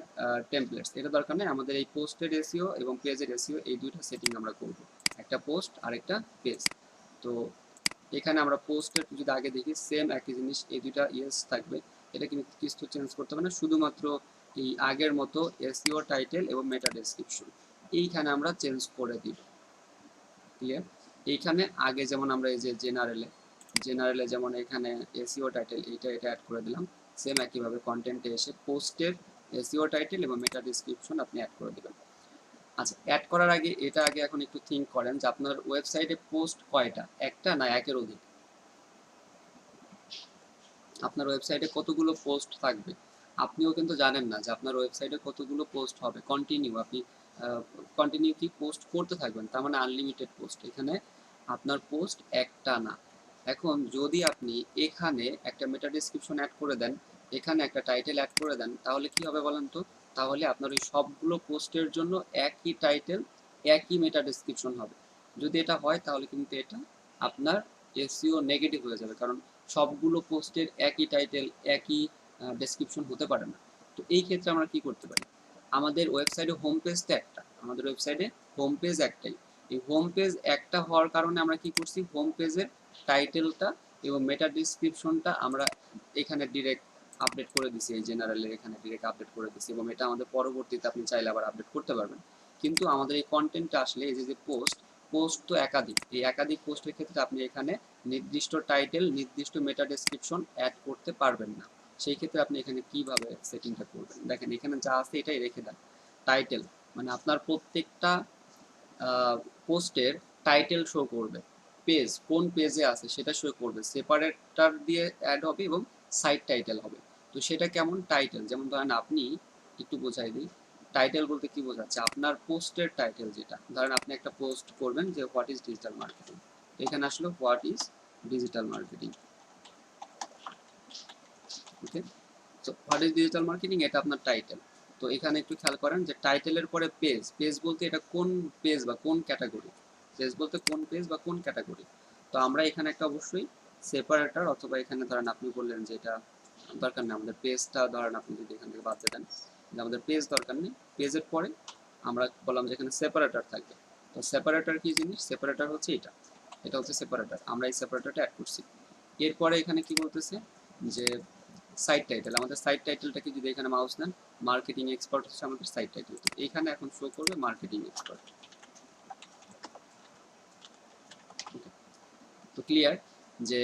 টেমপ্লেটস, এটা দরকার নেই, আমাদের এই পোস্টের এসইও এবং পেজের এসইও এই দুইটা সেটিং আমরা করব, একটা পোস্ট আর একটা পেজ। তো এখানে আমরা পোস্টের যদি আগে দেখি সেম একই জিনিস, এই দুইটা ইয়েস থাকবে, এটা কিন্তু কিছু চেঞ্জ করতে হবে না, শুধুমাত্র এই আগের মতো এসইও টাইটেল এবং মেটা ডেসক্রিপশন এইখানে আমরা চেঞ্জ করে দিব। ক্লিয়ার? এইখানে আগে যেমন আমরা এই যে জেনারেলে যেমন এখানে এসইও টাইটেল এটা অ্যাড করে দিলাম, সেম একইভাবে কন্টেন্টে এসে পোস্টের এসইও টাইটেল এবং মেটা ডেসক্রিপশন আপনি অ্যাড করে দেবেন। আচ্ছা, অ্যাড করার আগে এটা আগে এখন একটু থিঙ্ক করেন যে আপনার ওয়েবসাইটে পোস্ট কয়টা, একটা না একের অধিক? আপনার ওয়েবসাইটে কতগুলো পোস্ট থাকবে আপনিও কিন্তু জানেন না, যে আপনার ওয়েবসাইটে কতগুলো পোস্ট হবে। কন্টিনিউ আপনি কন্টিনিউ কি পোস্ট করতে থাকবেন, তার মানে আনলিমিটেড পোস্ট, এখানে আপনার পোস্ট একটা না। এখন যদি আপনি এখানে একটা মেটা ডেসক্রিপশন অ্যাড করে দেন, এখানে একটা টাইটেল অ্যাড করে দেন, তাহলে কি হবে বলেন তো? তাহলে আপনার ওই সবগুলো পোস্টের জন্য একই টাইটেল একই মেটা ডেসক্রিপশন হবে। যদি এটা হয় তাহলে কিন্তু এটা আপনার এসইও নেগেটিভ হয়ে যাবে, কারণ সবগুলো পোস্টের একই টাইটেল একই ডেসক্রিপশন হতে পারে না। তো এই ক্ষেত্রে আমরা কি করতে পারি, আমাদের ওয়েবসাইটে হোম পেজ তো একটা, আমাদের ওয়েবসাইটে হোম পেজ একটাই, এই হোম পেজ একটা হওয়ার কারণে আমরা কি করছি, হোম পেজের টাইটেলটা এবং মেটা ডিসক্রিপশনটা আমরা এখানে ডিরেক্ট আপডেট করে দিছি, এই জেনারেলের এখানে ডিরেক্ট আপডেট করে দিছি, এবং এটা আমাদের পরবর্তীতে আপনি চাইলে আবার আপডেট করতে পারবেন। কিন্তু আমাদের এই কন্টেন্টটা আসলে এই যে পোস্ট, পোস্ট তো একাধিক, এই একাধিক পোস্টের ক্ষেত্রে আপনি এখানে নির্দিষ্ট টাইটেল, নির্দিষ্ট মেটা ডেসক্রিপশন অ্যাড করতে পারবেন না। সেই ক্ষেত্রে আপনি এখানে কিভাবে সেটিংটা করবেন, দেখেন এখানে যা আছে এটাই রেখে দেন। টাইটেল মানে আপনার প্রত্যেকটা পোস্টের টাইটেল শো করবে, পেজ কোন পেজে আছে সেটা শো করবে, সেপারেটার দিয়ে অ্যাড হবে এবং সাইড টাইটেল হবে। তো সেটা কেমন টাইটেল, যেমন ধরেন আপনি, একটু বোঝাই দিই, টাইটেল বলতে কি বোঝাচ্ছে, আপনার পোস্টের টাইটেল যেটা, ধরেন আপনি একটা পোস্ট করবেন যে হোয়াট ইজ ডিজিটাল মার্কেটিং, এখানে আসলে হোয়াট ইজ ডিজিটাল মার্কেটিং, ওকে। তো হোয়াট ইজ ডিজিটাল মার্কেটিং এটা আপনার টাইটেল। তো এখানে একটু খেয়াল করেন যে টাইটেলের পরে পেজ, পেজ বলতে এটা কোন পেজ বা কোন ক্যাটাগরি, পেজ বলতে কোন পেজ বা কোন ক্যাটাগরি। তো আমরা এখানে একটা অবশ্যই সেপারেটর, অথবা এখানে ধরেন আপনি বললেন যে এটা দরকার নেই আমাদের পেজটা, ধরেন আপনি যদি এখান থেকে বাদ দেন যে আমাদের পেজ দরকার নেই, পেজের পরে আমরা বললাম যে এখানে সেপারেটর থাকবে। তো সেপারেটর কি জিনিস, সেপারেটর হচ্ছে এটা, এটা হচ্ছে সেপারেটর, আমরা এই সেপারেটরটা অ্যাড করছি। এরপরে এখানে কি বলতেছে যে সাইড টাইটেল, আমাদের সাইড টাইটেলটাকে যদি এখানে মাউস নেন, মার্কেটিং এক্সপার্ট হচ্ছে আমাদের সাইড টাইটেল, তো এইখানে এখন শো করবে মার্কেটিং এক্সপার্ট। তো ক্লিয়ার যে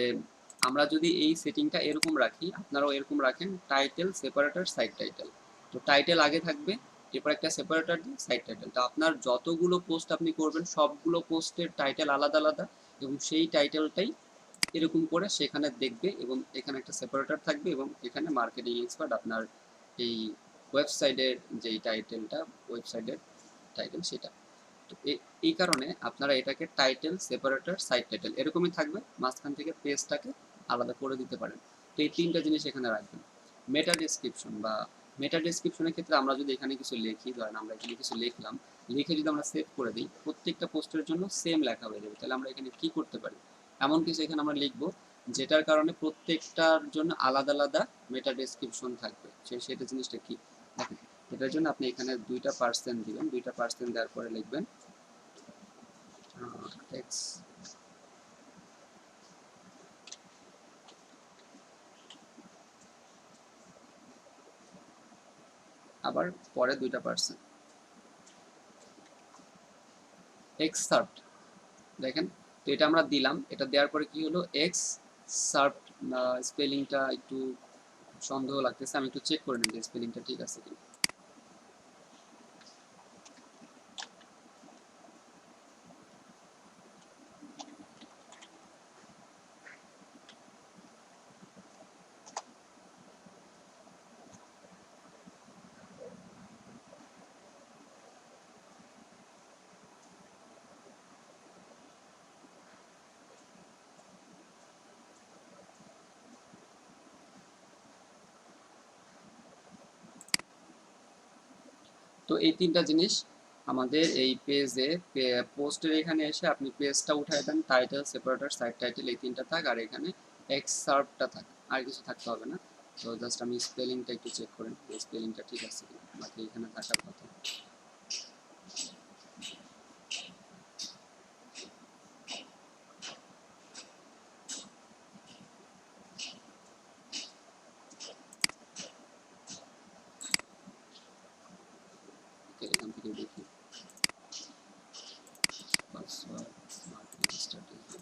আমরা যদি এই সেটিংটা এরকম রাখি, আপনারাও এরকম রাখেন, টাইটেল সেপারেটর সাইড টাইটেল, তো টাইটেল আগে থাকবে, এরপর একটা সেপারেটর দিয়ে সাইড টাইটেল, তো আপনার যতগুলো পোস্ট আপনি করবেন সবগুলো পোস্টের টাইটেল আলাদা আলাদা, এবং সেই টাইটেলটাই এরকম করে সেখানে দেখবে, এবং এখানে একটা সেপারেটর থাকবে, এবং এখানে মার্কেটিং এক্সপার্ট আপনার এই ওয়েবসাইটের যেই টাইটেলটা, ওয়েবসাইটের টাইটেল সেটা। তো এই কারণে আপনারা এটাকে টাইটেল সেপারেটর সাইড টাইটেল এরকমই থাকবে, মাঝখান থেকে পেজটাকে আলাদা করে দিতে পারেন। তো এই তিনটা জিনিস এখানে রাখবেন। মেটা ডেসক্রিপশন বা মেটা ডেসক্রিপশনের ক্ষেত্রে আমরা যদি এখানে কিছু লিখি, ধরেন আমরা এখানে কিছু লিখলাম, লিখে যদি আমরা সেভ করে দিই, প্রত্যেকটা পোস্টের জন্য সেম লেখা হয়ে যাবে। তাহলে আমরা এখানে কি করতে পারি, এমন কিছু এখানে আমরা লিখবো যেটার কারণে প্রত্যেকটার জন্য আলাদা আলাদা মেটা ডেসক্রিপশন থাকবে। সেটা জিনিসটা কি দেখেন, এটার জন্য আপনি এখানে 2% দিবেন, 2% দেওয়ার পরে লিখবেন এক্স, আবার পরে 2% এক্স সার্ভড, দেখেন। তো এটা আমরা দিলাম, এটা দেওয়ার পরে কি হলো, এক্স সার্ভড, স্পেলিংটা একটু সন্দেহ লাগতেছে, আমি একটু চেক করে নিই যে স্পেলিংটা ঠিক আছে কিনা। তো এই তিনটা জিনিস আমাদের এই পেজে, পোস্টের এখানে এসে আপনি পেজটা উঠায় দেন, টাইটেল সেপারেটর সাইড টাইটেল এই তিনটা থাক, আর এখানে এক্স সার্ভটা থাক, আর কিছু থাকতে হবে না। তো জাস্ট আমি স্পেলিংটা একটু চেক করেন যে স্পেলিংটা ঠিক আছে কিনা, বাকি এখানে থাকার কথা। এখান থেকে দেখি পাসওয়ার্ড মার্কেটিং স্ট্র্যাটেজি,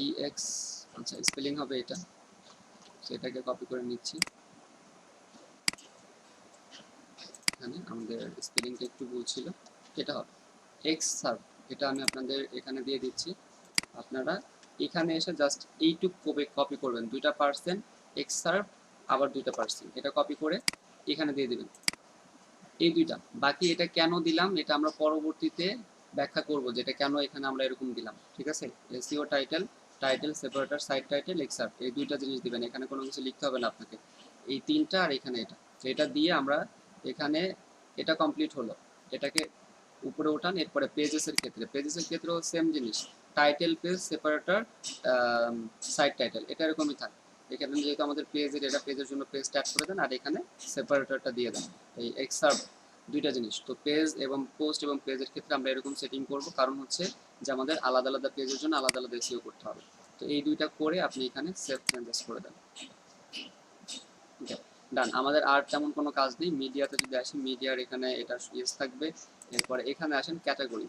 EX, আচ্ছা স্পেলিং হবে এটা, সেটাকে কপি করে নিচ্ছি। এখানে আমাদের স্পেলিংটা একটু ভুল ছিল, এটা হবে এক্স সার্ভ, এটা আমি আপনাদের এখানে দিয়ে দিচ্ছি। আপনারা এখানে এসে জাস্ট এইটুক কপি করবেন, 2% এক্স সার্ভ, আবার 2%, এটা কপি করে এখানে দিয়ে দিবেন, এই দুইটা। বাকি এটা কেন দিলাম এটা আমরা পরবর্তীতে ব্যাখ্যা করব, যেটা কেন এখানে আমরা এরকম দিলাম, ঠিক আছে। SEO title, title separator side title excerpt, এই দুইটা জিনিস দিবেন, এখানে কোনো কিছু লিখতে হবে না আপনাকে, এই তিনটা, আর এখানে এটা। তো এটা দিয়ে আমরা এখানে, এটা কমপ্লিট হলো, এটাকে উপরে ওঠান। এরপরে পেজেসের ক্ষেত্রে, পেজেসের ক্ষেত্রেও সেম জিনিস, title page separator site title, এটা এরকমই থাকে। এখানে যেহেতু আমাদের পেজের, এটা পেজের জন্য পেজ ট্যাগ করে দেন, আর এখানে সেপারেটরটা দিয়ে দেন, এই এক্সার্ভ দুইটা জিনিস। তো পেজ এবং পোস্ট এবং পেজের ক্ষেত্রে আমরা এরকম সেটিং করব, কারণ হচ্ছে যে আমাদের আলাদা আলাদা পেজের জন্য আলাদা আলাদা এসইও করতে হবে। তো এই দুইটা করে আপনি এখানে সেভ চেঞ্জেস করে দেন। ডান। আমাদের আর তেমন কোনো কাজ নেই। মিডিয়াতে যদি আসি, মিডিয়ার এখানে এটা ইয়েস থাকবে। এরপরে এখানে আসেন ক্যাটাগরি।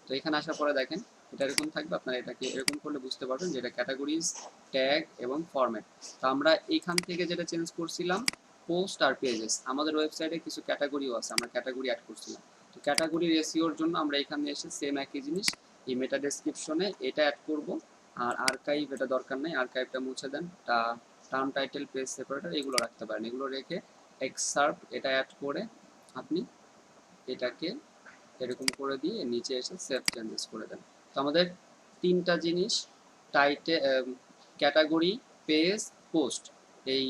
তো এখানে আসার পরে দেখেন এটা এরকম থাকবে, আপনারা এটাকে এরকম করলে বুঝতে পারবেন যে এটা ক্যাটাগরিজ, ট্যাগ এবং ফরম্যাট। তো আমরা এখান থেকে যেটা চেঞ্জ করছিলাম পোস্ট আর পেজেস, আমাদের ওয়েবসাইটে কিছু ক্যাটাগরিও আছে, আমরা ক্যাটাগরি অ্যাড করছিলাম। তো ক্যাটাগরি এসইওর জন্য আমরা এখানে এসে সেম একই জিনিস এই মেটা ডেসক্রিপশনে এটা অ্যাড করব। আর আর্কাইভ এটা দরকার নেই, আর্কাইভটা মুছে দেন। টার্ম টাইটেল পেজ সেপারেটর এগুলো রাখতে পারেন, এগুলো রেখে এক্সার্ভ এটা অ্যাড করে আপনি এটাকে এরকম করে দিয়ে নিচে এসে সেভ চেঞ্জেস করে দেন। তো আমাদের তিনটা জিনিস, ক্যাটাগরি, পেজ, পোস্ট, এই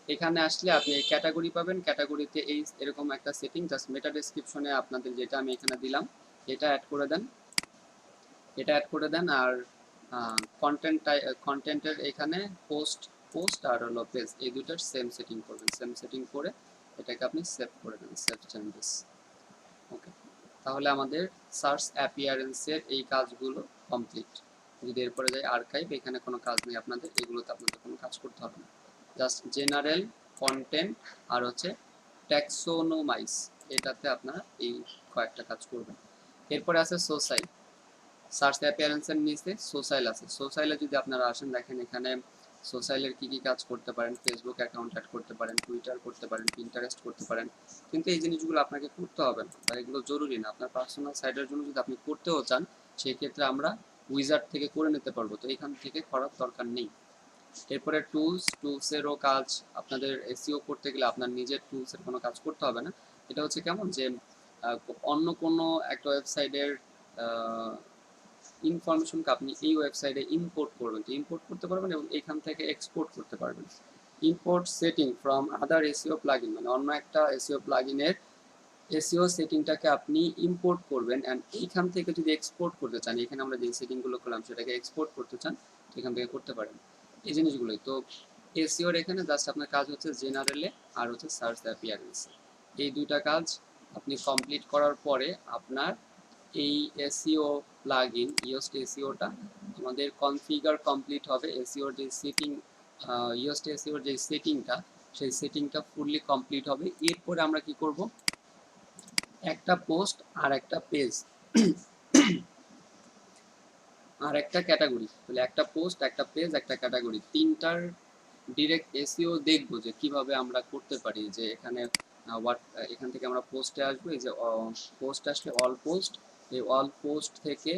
এখানে আসলে আপনি এই ক্যাটাগরি পাবেন। ক্যাটাগরিতে এই এরকম একটা সেটিং, জাস্ট মেটা ডেসক্রিপশনে আপনাদের যেটা আমি এখানে দিলাম এটা অ্যাড করে দেন, এটা অ্যাড করে দেন। আর কন্টেন্টের এখানে পোস্ট পোস্ট আর হলো পেজ, এই দুটার সেম সেটিং করবেন। সেম সেটিং করে এটাকে আপনি সেভ করে দেন, সেভ চেঞ্জেস। ওকে, তাহলে আমাদের সার্চ অ্যাপিয়ারেন্সের এই কাজগুলো কমপ্লিট। যদি এরপরে যাই আর্কাইভ, এখানে কোনো কাজ নেই আপনাদের, এগুলোতে আপনাদের কোনো কাজ করতে হবে না। জাস্ট জেনারেল, কন্টেন্ট আর হচ্ছে ট্যাক্সোনোমাইজ, এটাতে আপনারা এই কয়েকটা কাজ করবেন। এরপরে আছে সোসাইল। সার্চ অ্যাপিয়ারেন্সের নিচে সোসাইল আছে। সোসাইলে যদি আপনারা আসেন, দেখেন এখানে সোসাইলের কি কি কাজ করতে পারেন। ফেসবুক অ্যাকাউন্ট অ্যাড করতে পারেন, টুইটার করতে পারেন, পিন্টারেস্ট করতে পারেন। কিন্তু এই জিনিসগুলো আপনাকে করতে হবে না, বা এগুলো জরুরি না। আপনার পার্সোনাল সাইটের জন্য যদি আপনি করতেও চান, সেই ক্ষেত্রে আমরা উইজার্ড থেকে করে নিতে পারবো, তো এখান থেকে করার দরকার নেই। এরপরে টুলসেরও কাজ, আপনাদের এসইও করতে গেলে আপনার নিজের টুলসের কোনো কাজ করতে হবে না। এটা হচ্ছে কেমন যে অন্য কোনো একটা ওয়েবসাইটের ইনফরমেশনকে আপনি এই ওয়েবসাইটে ইম্পোর্ট করবেন, তো ইম্পোর্ট করতে পারবেন এবং এখান থেকে এক্সপোর্ট করতে পারবেন। Import setting from other SEO plugin, মানে অন্য একটা এসইও প্লাগইনের এসইও সেটিংটাকে আপনি ইম্পোর্ট করবেন, অ্যান্ড এইখান থেকে যদি এক্সপোর্ট করতে চান, এখানে আমরা যে সেটিংগুলো করলাম সেটাকে এক্সপোর্ট করতে চান, এখান থেকে করতে পারেন এই জিনিসগুলোই। তো এসইওর এখানে জাস্ট আপনার কাজ হচ্ছে জেনারেলে আর হচ্ছে সার্চ অ্যাপিয়ারেন্স, এই দুইটা কাজ আপনি কমপ্লিট করার পরে আপনার এই এসইও প্লাগইন ইয়োস্ট এসইওটা আমাদের কনফিগার কমপ্লিট হবে। এসইওর যে সেটিং, ইয়োস্ট এসইওর যে সেটিংটা, সেই সেটিংটা ফুললি কমপ্লিট হবে। এরপরে আমরা কি করব, একটা পোস্ট আর একটা পেজ আর একটা ক্যাটাগরি, তাহলে একটা পোস্ট, একটা পেজ, একটা ক্যাটাগরি, তিনটার ডিরেক্ট এসইও দেখবো যে কিভাবে আমরা করতে পারি। যে এখানে এখান থেকে আমরা পোস্টে আসবো, এই যে পোস্ট আসলে অল পোস্ট, এই অল পোস্ট থেকে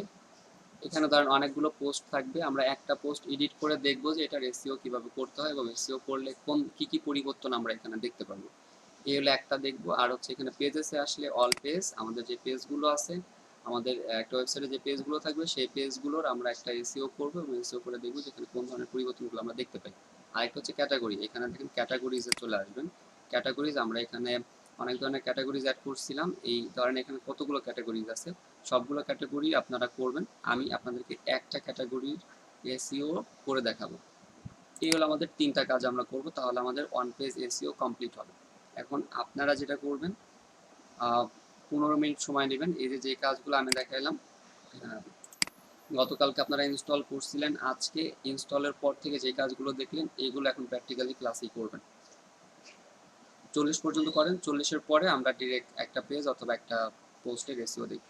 এখানে ধরেন অনেকগুলো পোস্ট থাকবে, আমরা একটা পোস্ট এডিট করে দেখবো যে এটার এসইও কিভাবে করতে হয় এবং এসইও করলে কোন কি কি পরিবর্তন আমরা এখানে দেখতে পারবো। এই হলো একটা দেখবো। আর হচ্ছে এখানে পেজেসে আসলে অল পেজ, আমাদের যে পেজগুলো আছে, আমাদের একটা ওয়েবসাইটে যে পেজগুলো থাকবে সেই পেজগুলোর আমরা একটা এসইও করবো এবং এসইও করে দেখবো যেখানে কোন ধরনের পরিবর্তনগুলো আমরা দেখতে পাই। আরেকটা হচ্ছে ক্যাটাগরি, এখানে দেখেন ক্যাটাগরিজে চলে আসবেন। ক্যাটাগরিজ আমরা এখানে অনেক ধরনের ক্যাটাগরিজ অ্যাড করছিলাম, এই ধরেন এখানে কতগুলো ক্যাটাগরিজ আছে, সবগুলো ক্যাটাগরি আপনারা করবেন। আমি আপনাদেরকে একটা ক্যাটাগরির এসইও করে দেখাবো। এই হলো আমাদের তিনটা কাজ আমরা করব, তাহলে আমাদের ওয়ান পেজ এসইও কমপ্লিট হবে। এখন আপনারা যেটা করবেন, 15 মিনিট সময় নেবেন। এই যে যে কাজগুলো আমি দেখাইলাম, গতকালকে আপনারা ইনস্টল করছিলেন, আজকে ইনস্টলের পর থেকে যে কাজগুলো দেখলেন এইগুলো এখন প্র্যাকটিক্যালি ক্লাসেই করবেন। 40 পর্যন্ত করেন, 40-এর পরে আমরা ডিরেক্ট একটা পেজ অথবা একটা পোস্টের এসইও দেখব।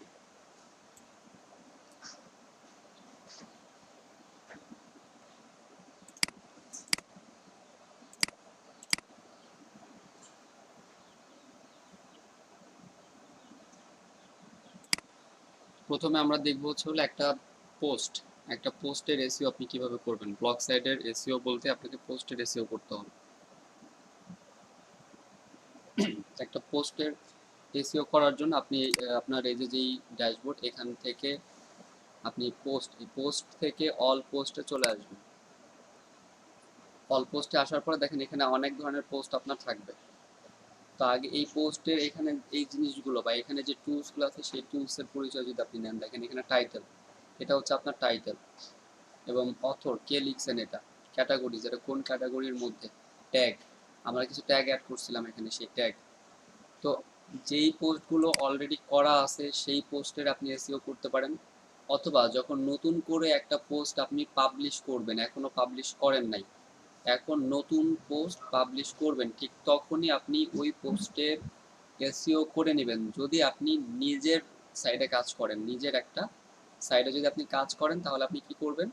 প্রথমে আমরা দেখবো হচ্ছে হলো পোস্ট একটা পোস্টের এসইও আপনি কিভাবে করবেন। ব্লগ সাইটের এসইও বলতে আপনাকে পোস্টের এসইও করতে হবে। একটা পোস্টের এসইও করার জন্য আপনি আপনার এই যে যেই ড্যাশবোর্ড, এখান থেকে আপনি পোস্ট থেকে অল পোস্টে চলে আসবেন। অল পোস্টে আসার পরে দেখেন এখানে অনেক ধরনের পোস্ট আপনার থাকবে। তো আগে এই পোস্টের এখানে এই জিনিসগুলো বা এখানে যে টুলসগুলো আছে সেই টুলসের পরিচয় যদি আপনি নেন, দেখেন এখানে টাইটেল, এটা হচ্ছে আপনার টাইটেল, এবং অথর কে লিখছেন, এটা ক্যাটাগরি, যেটা কোন ক্যাটাগরির মধ্যে, ট্যাগ, আমরা কিছু ট্যাগ অ্যাড করছিলাম এখানে, সেই ট্যাগ। তো যেই পোস্টগুলো অলরেডি করা আছে সেই পোস্টের আপনি এসইও করতে পারেন, অথবা যখন নতুন করে একটা পোস্ট আপনি পাবলিশ করবেন, এখনো পাবলিশ করেন নাই, এখন নতুন পোস্ট পাবলিশ করবেন, ঠিক তখনই আপনি ওই পোস্টের এসইও করে নেবেন। যদি আপনি নিজের সাইডে কাজ করেন, নিজের একটা সাইডে যদি আপনি কাজ করেন, তাহলে আপনি কি করবেন,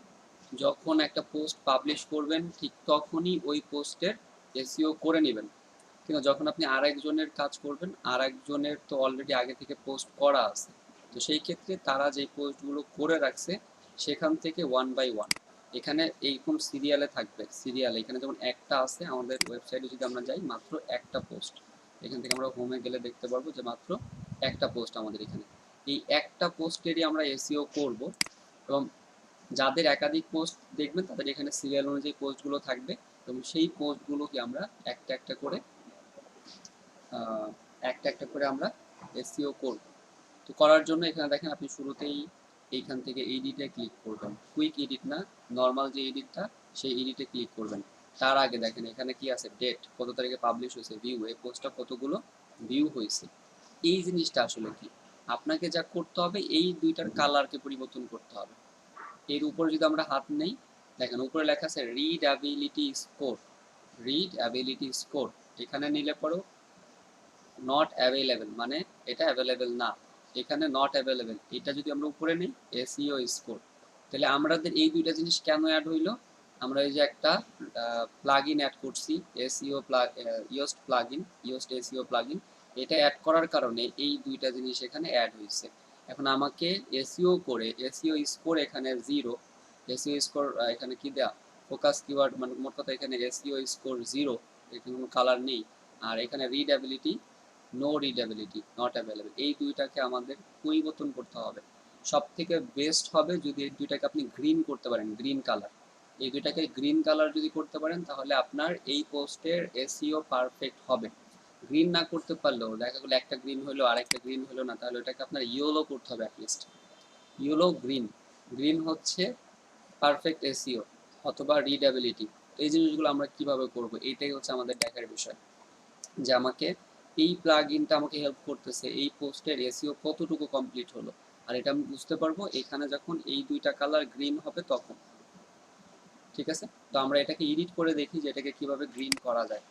যখন একটা পোস্ট পাবলিশ করবেন ঠিক তখনই ওই পোস্টের এসইও করে নেবেন। কিন্তু যখন আপনি আরেকজনের কাজ করবেন, আরেকজনের তো অলরেডি আগে থেকে পোস্ট করা আছে, তো সেই ক্ষেত্রে তারা যে পোস্টগুলো করে রাখছে সেখান থেকে ওয়ান বাই ওয়ান, এখানে এইরকম সিরিয়ালে থাকবে, সিরিয়াল এখানে যেমন একটা আছে, আমাদের ওয়েবসাইটে যদি আমরা যাই মাত্র একটা পোস্ট, এখান থেকে আমরা হোমে গেলে দেখতে পারবো যে মাত্র একটা পোস্ট আমাদের এখানে, এই একটা পোস্টেরই আমরা এসইও করব। এবং যাদের একাধিক পোস্ট দেখবেন তাদের এখানে সিরিয়াল অনুযায়ী পোস্টগুলো থাকবে, এবং সেই পোস্টগুলোকে আমরা একটা একটা করে একটা একটা করে আমরা এসইও করব। তো করার জন্য এখানে দেখেন আপনি শুরুতেই এইখান থেকে এডিটে ক্লিক করবেন, কুইক এডিট না, নর্মাল যে এডিটটা সেই এডিটে ক্লিক করবেন। তার আগে দেখেন এখানে কি আছে, ডেট, কত তারিখে পাবলিশ হয়েছে, ভিউ, এই পোস্টটা কতগুলো ভিউ হয়েছে। এই জিনিসটা আসলে কি, আপনাকে যা করতে হবে এই দুইটার কালারকে পরিবর্তন করতে হবে। এর উপরে যদি আমরা হাত নেই, দেখেন উপরে লেখা আছে রিডাবিলিটি স্কোর, রিডাবিলিটি স্কোর, এখানে নিলে পরেও নট অ্যাভেলেবেল, মানে এটা অ্যাভেলেবেল না, এখানে নট অ্যাভেলেবেল, এটা যদি আমরা উপরে নিই এসইও স্কোর, তাহলে আমাদের এই দুইটা জিনিস কেন অ্যাড হইলো, আমরা এই যে একটা প্লাগইন অ্যাড করছি, SEO Yoast plugin, Yoast SEO plugin, এটা অ্যাড করার কারণে এই দুইটা জিনিস এখানে অ্যাড হয়েছে। এখন আমাকে এসইও করে এসইও স্কোর এখানে জিরো, এসইও স্কোর এখানে কি দেয়া, ফোকাস কিওয়ার্ড, মানে মোট কথা এখানে এসইও স্কোর জিরো, এখানে কোনো কালার নেই, আর এখানে রিডাবিলিটি, নো রিডেবিলিটি, নট অ্যাভেলেবেল, এই দুইটাকে আমাদের পরিবর্তন করতে হবে। সব থেকে বেস্ট হবে যদি এই দুইটাকে আপনি গ্রিন করতে পারেন, গ্রিন কালার, এই দুইটাকে গ্রিন কালার যদি করতে পারেন তাহলে আপনার এই পোস্টের এসইও পারফেক্ট হবে। গ্রিন না করতে পারলেও দেখা গেলো একটা গ্রিন হলো আর একটা গ্রিন হলো না, তাহলে ওটাকে আপনার ইয়েলো করতে হবে অ্যাটলিস্ট, ইয়েলো, গ্রিন, গ্রিন হচ্ছে পারফেক্ট এসইও, অথবা রিডেবিলিটি। এই জিনিসগুলো আমরা কিভাবে করব, এইটাই হচ্ছে আমাদের দেখার বিষয়, যে আমাকে এই প্লাগইনটা আমাকে হেল্প করতেছে এই পোস্টের এসইও কতটুকু কমপ্লিট হলো, আর এটা আমি বুঝতে পারবো এখানে যখন এই দুইটা কালার গ্রিন হবে তখন। ঠিক আছে, তো আমরা এটাকে এডিট করে দেখি যে এটাকে কিভাবে গ্রিন করা যায়।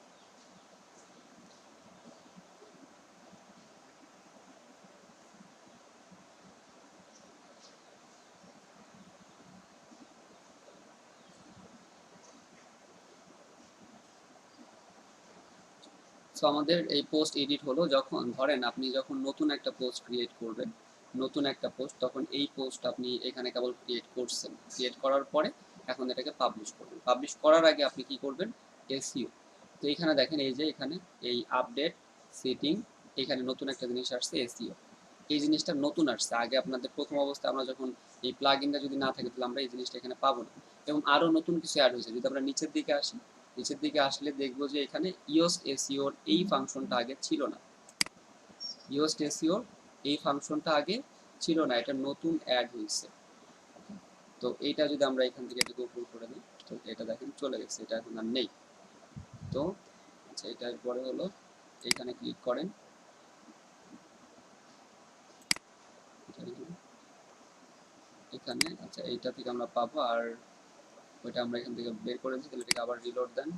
সো আমাদের এই পোস্ট এডিট হলো, যখন ধরেন আপনি যখন নতুন একটা পোস্ট ক্রিয়েট করবেন, নতুন একটা পোস্ট, তখন এই পোস্ট আপনি এখানে কেবল ক্রিয়েট করছেন, ক্রিয়েট করার পরে এখন এটাকে পাবলিশ করবেন, পাবলিশ করার আগে আপনি কি করবেন, এসইও। তো এখানে দেখেন এই যে এখানে এই আপডেট সেটিং, এখানে নতুন একটা জিনিস আসছে এসইও, এই জিনিসটা নতুন আসছে, আগে আপনাদের প্রথম অবস্থায় আমরা যখন এই প্লাগইনটা যদি না থাকে তাহলে আমরা এই জিনিসটা এখানে পাবো না। এবং আরো নতুন কিছু অ্যাড হয়েছে, যদি আমরা নিচের দিকে আসি, নিচের দিকে আসলে দেখবো যে এখানে ইয়োস্ট এসইওর এই ফাংশনটা আগে ছিল না, ইয়োস্ট এসইওর এই ফাংশনটা আগে ছিল না, এটা নতুন অ্যাড হয়েছে। তো এইটা যদি আমরা এখান থেকে এটাকে উপর করে দিই, তো এটা দেখেন চলে গেছে, এটা এখন আর নেই। তো আচ্ছা, এটার পরে হলো এখানে ক্লিক করেন, এখানে আচ্ছা এইটা থেকে আমরা পাবো, আর ওইটা আমরা এখান থেকে বের করে দিই, তাহলে এটাকে আবার রিলোড দেন।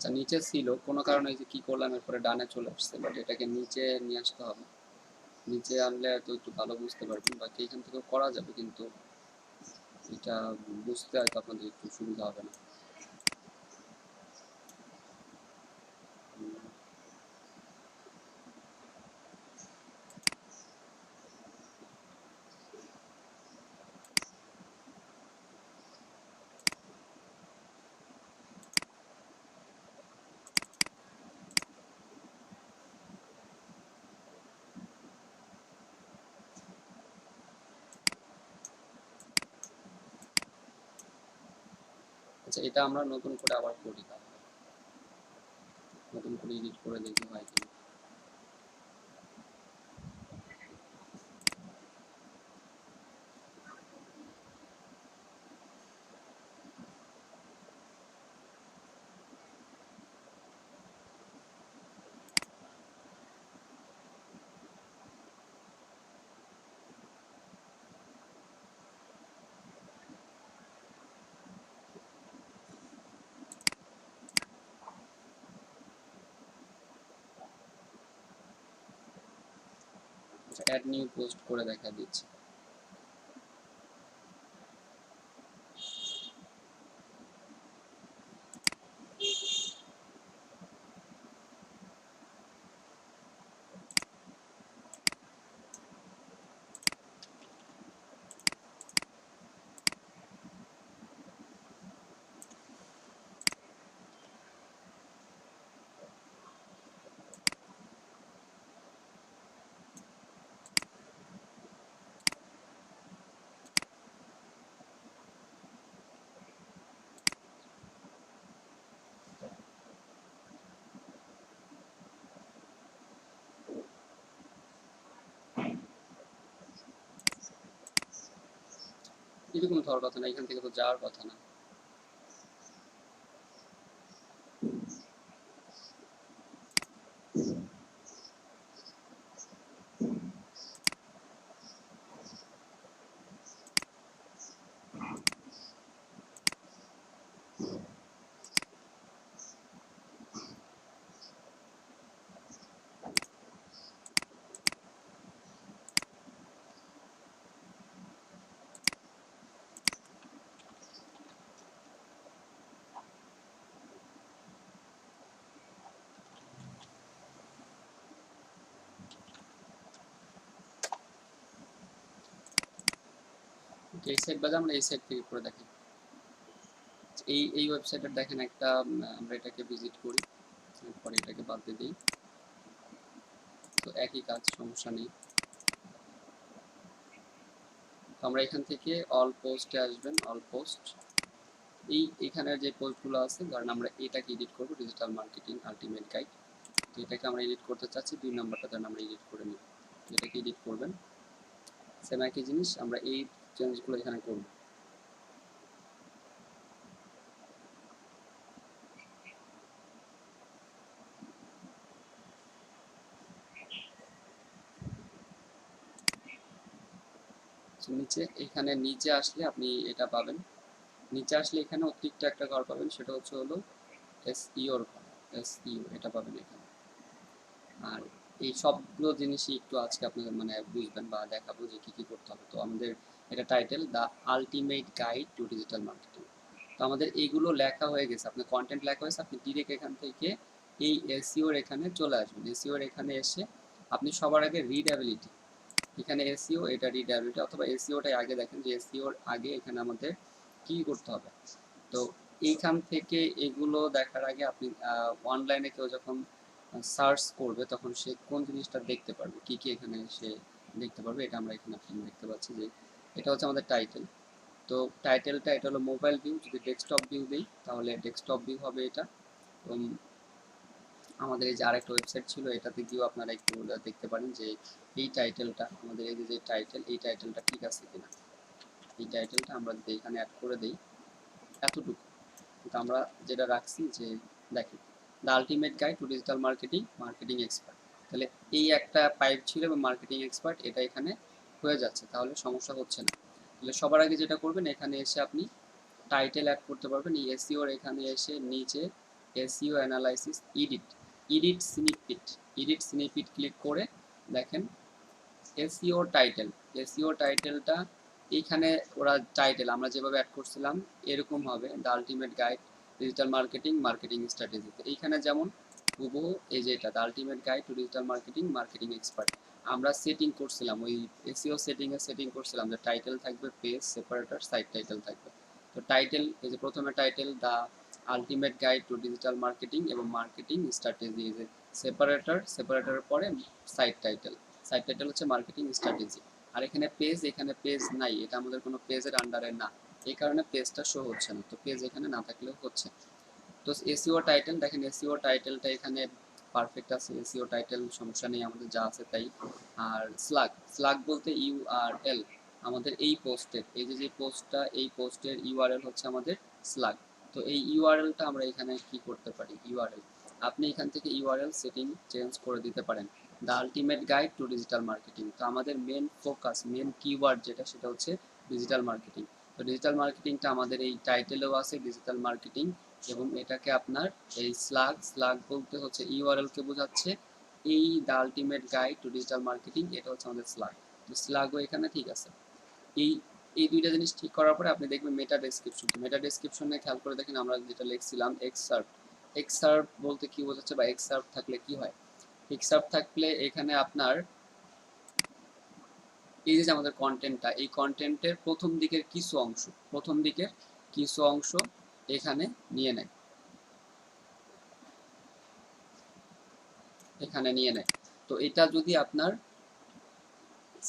আচ্ছা নিচে ছিল কোনো কারণে এই যে কি করলাম এরপরে ডানে চলে আসছে, বাট এটাকে নিচে নিয়ে আসতে হবে। নিচে আনলে হয়তো একটু ভালো বুঝতে পারবেন, বাকি এখান থেকেও করা যাবে, কিন্তু এটা বুঝতে হয়তো আপনাদের একটু সুবিধা হবে না। আচ্ছা এটা আমরা নতুন করে আবার করি, তাহলে নতুন করে এডিট করে দেখি হয় কিনা। আচ্ছা অ্যাড নিউ পোস্ট করে দেখা দিচ্ছি। এরকম তো হওয়ার কথা না, এখান থেকে তো যাওয়ার কথা না। এই সাইড বাদে আমরা এই সাইড থেকে করে দেখি। এই ওয়েবসাইটের দেখেন একটা আমরা এটাকে ভিজিট করি, এরপরে এটাকে বাদ দিয়ে দিই, তো একই কাজ, সমস্যা নেই। তো আমরা এখান থেকে অল পোস্টে আসবেন, অল পোস্ট, এইখানের যে পোস্টগুলো আছে, ধরেন আমরা এটাকে এডিট করবো, ডিজিটাল মার্কেটিং আলটিমেট গাইড, তো এটাকে আমরা এডিট করতে চাচ্ছি, 2 নম্বরটা ধরেন আমরা এডিট করে নিই, এটাকে এডিট করবেন, সেম একই জিনিস আমরা এই চেঞ্জগুলো এখানে করব। নিচে এখানে নিচে আসলে আপনি এটা পাবেন, নিচে আসলে এখানে অতিরিক্ত একটা ঘর পাবেন, সেটা হলো এসইওর ঘর, এসইও এটা পাবেন এখানে। আর এই সবগুলো জিনিসই একটু আজকে আপনাদের মানে বুঝবেন বা দেখাবো যে কি কি করতে হবে। তো আমাদের এটা title the ultimate guide to digital marketing. তো আমাদের এইগুলো লেখা হয়ে গেছে, আপনার কন্টেন্ট লেখা হয়েছে, আপনি ডিরেক্ট এখান থেকে এই এসইওর এখানে চলে আসবেন। এসইওর এখানে এসে আপনি সবার আগে রিডেবিলিটি, এখানে এসইও এটা রিডেবিলিটি, অথবা এসইওটাই আগে দেখেন যে এসইওর আগে এখানে আমাদের কি করতে হবে। তো এইখান থেকে এগুলো দেখার আগে আপনি অনলাইনে কেউ যখন সার্চ করবে তখন সে কোন জিনিসটা দেখতে পারবে, কি কি এখানে সে দেখতে পারবে, এটা আমরা এখানে আপনি দেখতে পাচ্ছি যে এটা হচ্ছে আমাদের টাইটেল। তো টাইটেলটা এটা হলো মোবাইল ভিউ, যদি ডেস্কটপ ভিউ দিই তাহলে ডেস্কটপ ভিউ হবে এটা। এবং আমাদের এই যে আরেকটা ওয়েবসাইট ছিল এটাতে গিয়েও আপনারা একটু দেখতে পারেন যে এই টাইটেলটা আমাদের এই যে টাইটেল, এই টাইটেলটা ঠিক আছে কিনা। এই টাইটেলটা আমরা যদি এখানে অ্যাড করে দিই এতটুকু, কিন্তু আমরা যেটা রাখছি যে দেখেন the ultimate guide to digital marketing, marketing expert, তাহলে এই একটা পাইপ ছিল এবং মার্কেটিং এক্সপার্ট এটা এখানে হয়ে যাচ্ছে, তাহলে সমস্যা হচ্ছে না। তাহলে সবার আগে যেটা করবেন এখানে এসে আপনি টাইটেল অ্যাড করতে পারবেন, এই এসইওর এখানে এসে নিচে এসইও অ্যানালাইসিস, এডিট স্নিপিট ক্লিক করে দেখেন এসইও টাইটেল। এসইও টাইটেলটা এইখানে ওরা টাইটেল আমরা যেভাবে অ্যাড করছিলাম এরকম হবে, the ultimate guide digital marketing, marketing স্ট্র্যাটেজিতে। এইখানে যেমন হুবহু এই যে এটা the ultimate guide to digital marketing, marketing expert, আমরা সেটিং করছিলাম ওই এসইও সেটিং করছিলাম যে টাইটেল থাকবে পেজ সেপারেটর, সাইট টাইটেল থাকবে। তো টাইটেল এই যে প্রথমে title the ultimate guide to digital marketing এবং মার্কেটিং স্ট্র্যাটেজি, এই যে সেপারেটরের পরে সাইট টাইটেল হচ্ছে মার্কেটিং স্ট্র্যাটেজি। আর এখানে পেজ নাই, এটা আমাদের কোনো পেজের আন্ডারে না, এই কারণে পেজটা শো হচ্ছে না। তো পেজ এখানে না থাকলেও হচ্ছে। তো এসইও টাইটেল দেখেন, এসইও টাইটেলটা এখানে পারফেক্ট আছে, এসইও টাইটেল সমস্যা নেই, আমাদের যা আছে তাই। আর স্লাগ বলতে ইউআরএল, আমাদের এই পোস্টের এই যে পোস্টটা, এই পোস্টের ইউআরএল হচ্ছে আমাদের স্লাগ। তো এই ইউআরএলটা আমরা এখানে কি করতে পারি, ইউআরএল আপনি এখান থেকে ইউআরএল সেটিং চেঞ্জ করে দিতে পারেন, the ultimate guide to digital marketing. তো আমাদের মেন ফোকাস, মেন কিওয়ার্ড যেটা সেটা হচ্ছে ডিজিটাল মার্কেটিং। তো ডিজিটাল মার্কেটিংটা আমাদের এই টাইটেলেও আছে ডিজিটাল মার্কেটিং, এবং এটাকে আপনার এই স্লাগ বলতে হচ্ছে ইউআরএল কে বোঝাচ্ছে, এই the ultimate guide to digital marketing, এটা হচ্ছে আমাদের স্লাগ। তো স্লাগও এখানে ঠিক আছে। এই এই দুইটা জিনিস ঠিক করার পরে আপনি দেখবেন মেটা ডেসক্রিপশন। তো মেটা ডেসক্রিপশনে খেয়াল করে দেখেন আমরা যেটা লিখছিলাম এক্সার্ভ বলতে কি বোঝাচ্ছে, বা এক্সার্ভ থাকলে কি হয়। এক্সার্ভ থাকলে এখানে আপনার এই যে আমাদের কন্টেন্টটা, এই কন্টেন্টের প্রথম দিকের কিছু অংশ এখানে নিয়ে নেয়, তো এটা যদি আপনার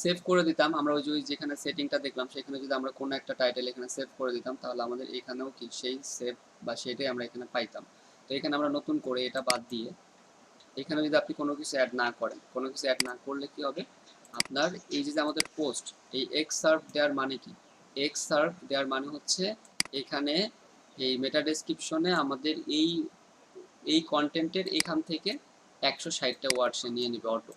সেভ করে দিতাম, আমরা ওই যে যেখানে সেটিংটা দেখলাম সেখানে যদি আমরা কোনো একটা টাইটেল এখানে সেভ করে দিতাম, তাহলে আমাদের এখানেও কি সেই সেভ বা সেটাই আমরা এখানে পাইতাম। তো এখানে আমরা নতুন করে এটা বাদ দিয়ে এখানে যদি আপনি কোনো কিছু অ্যাড না করেন, কোনো কিছু অ্যাড না করলে কি হবে, আপনার এই যে আমাদের পোস্ট, এই এক্সার্ভ দেওয়ার মানে কি, এক্সার্ভ দেওয়ার মানে হচ্ছে এখানে এই মেটা ডেসক্রিপশনে আমাদের এই কন্টেন্টের এখান থেকে 160টা ওয়ার্ড সে নিয়ে নিবে অটো,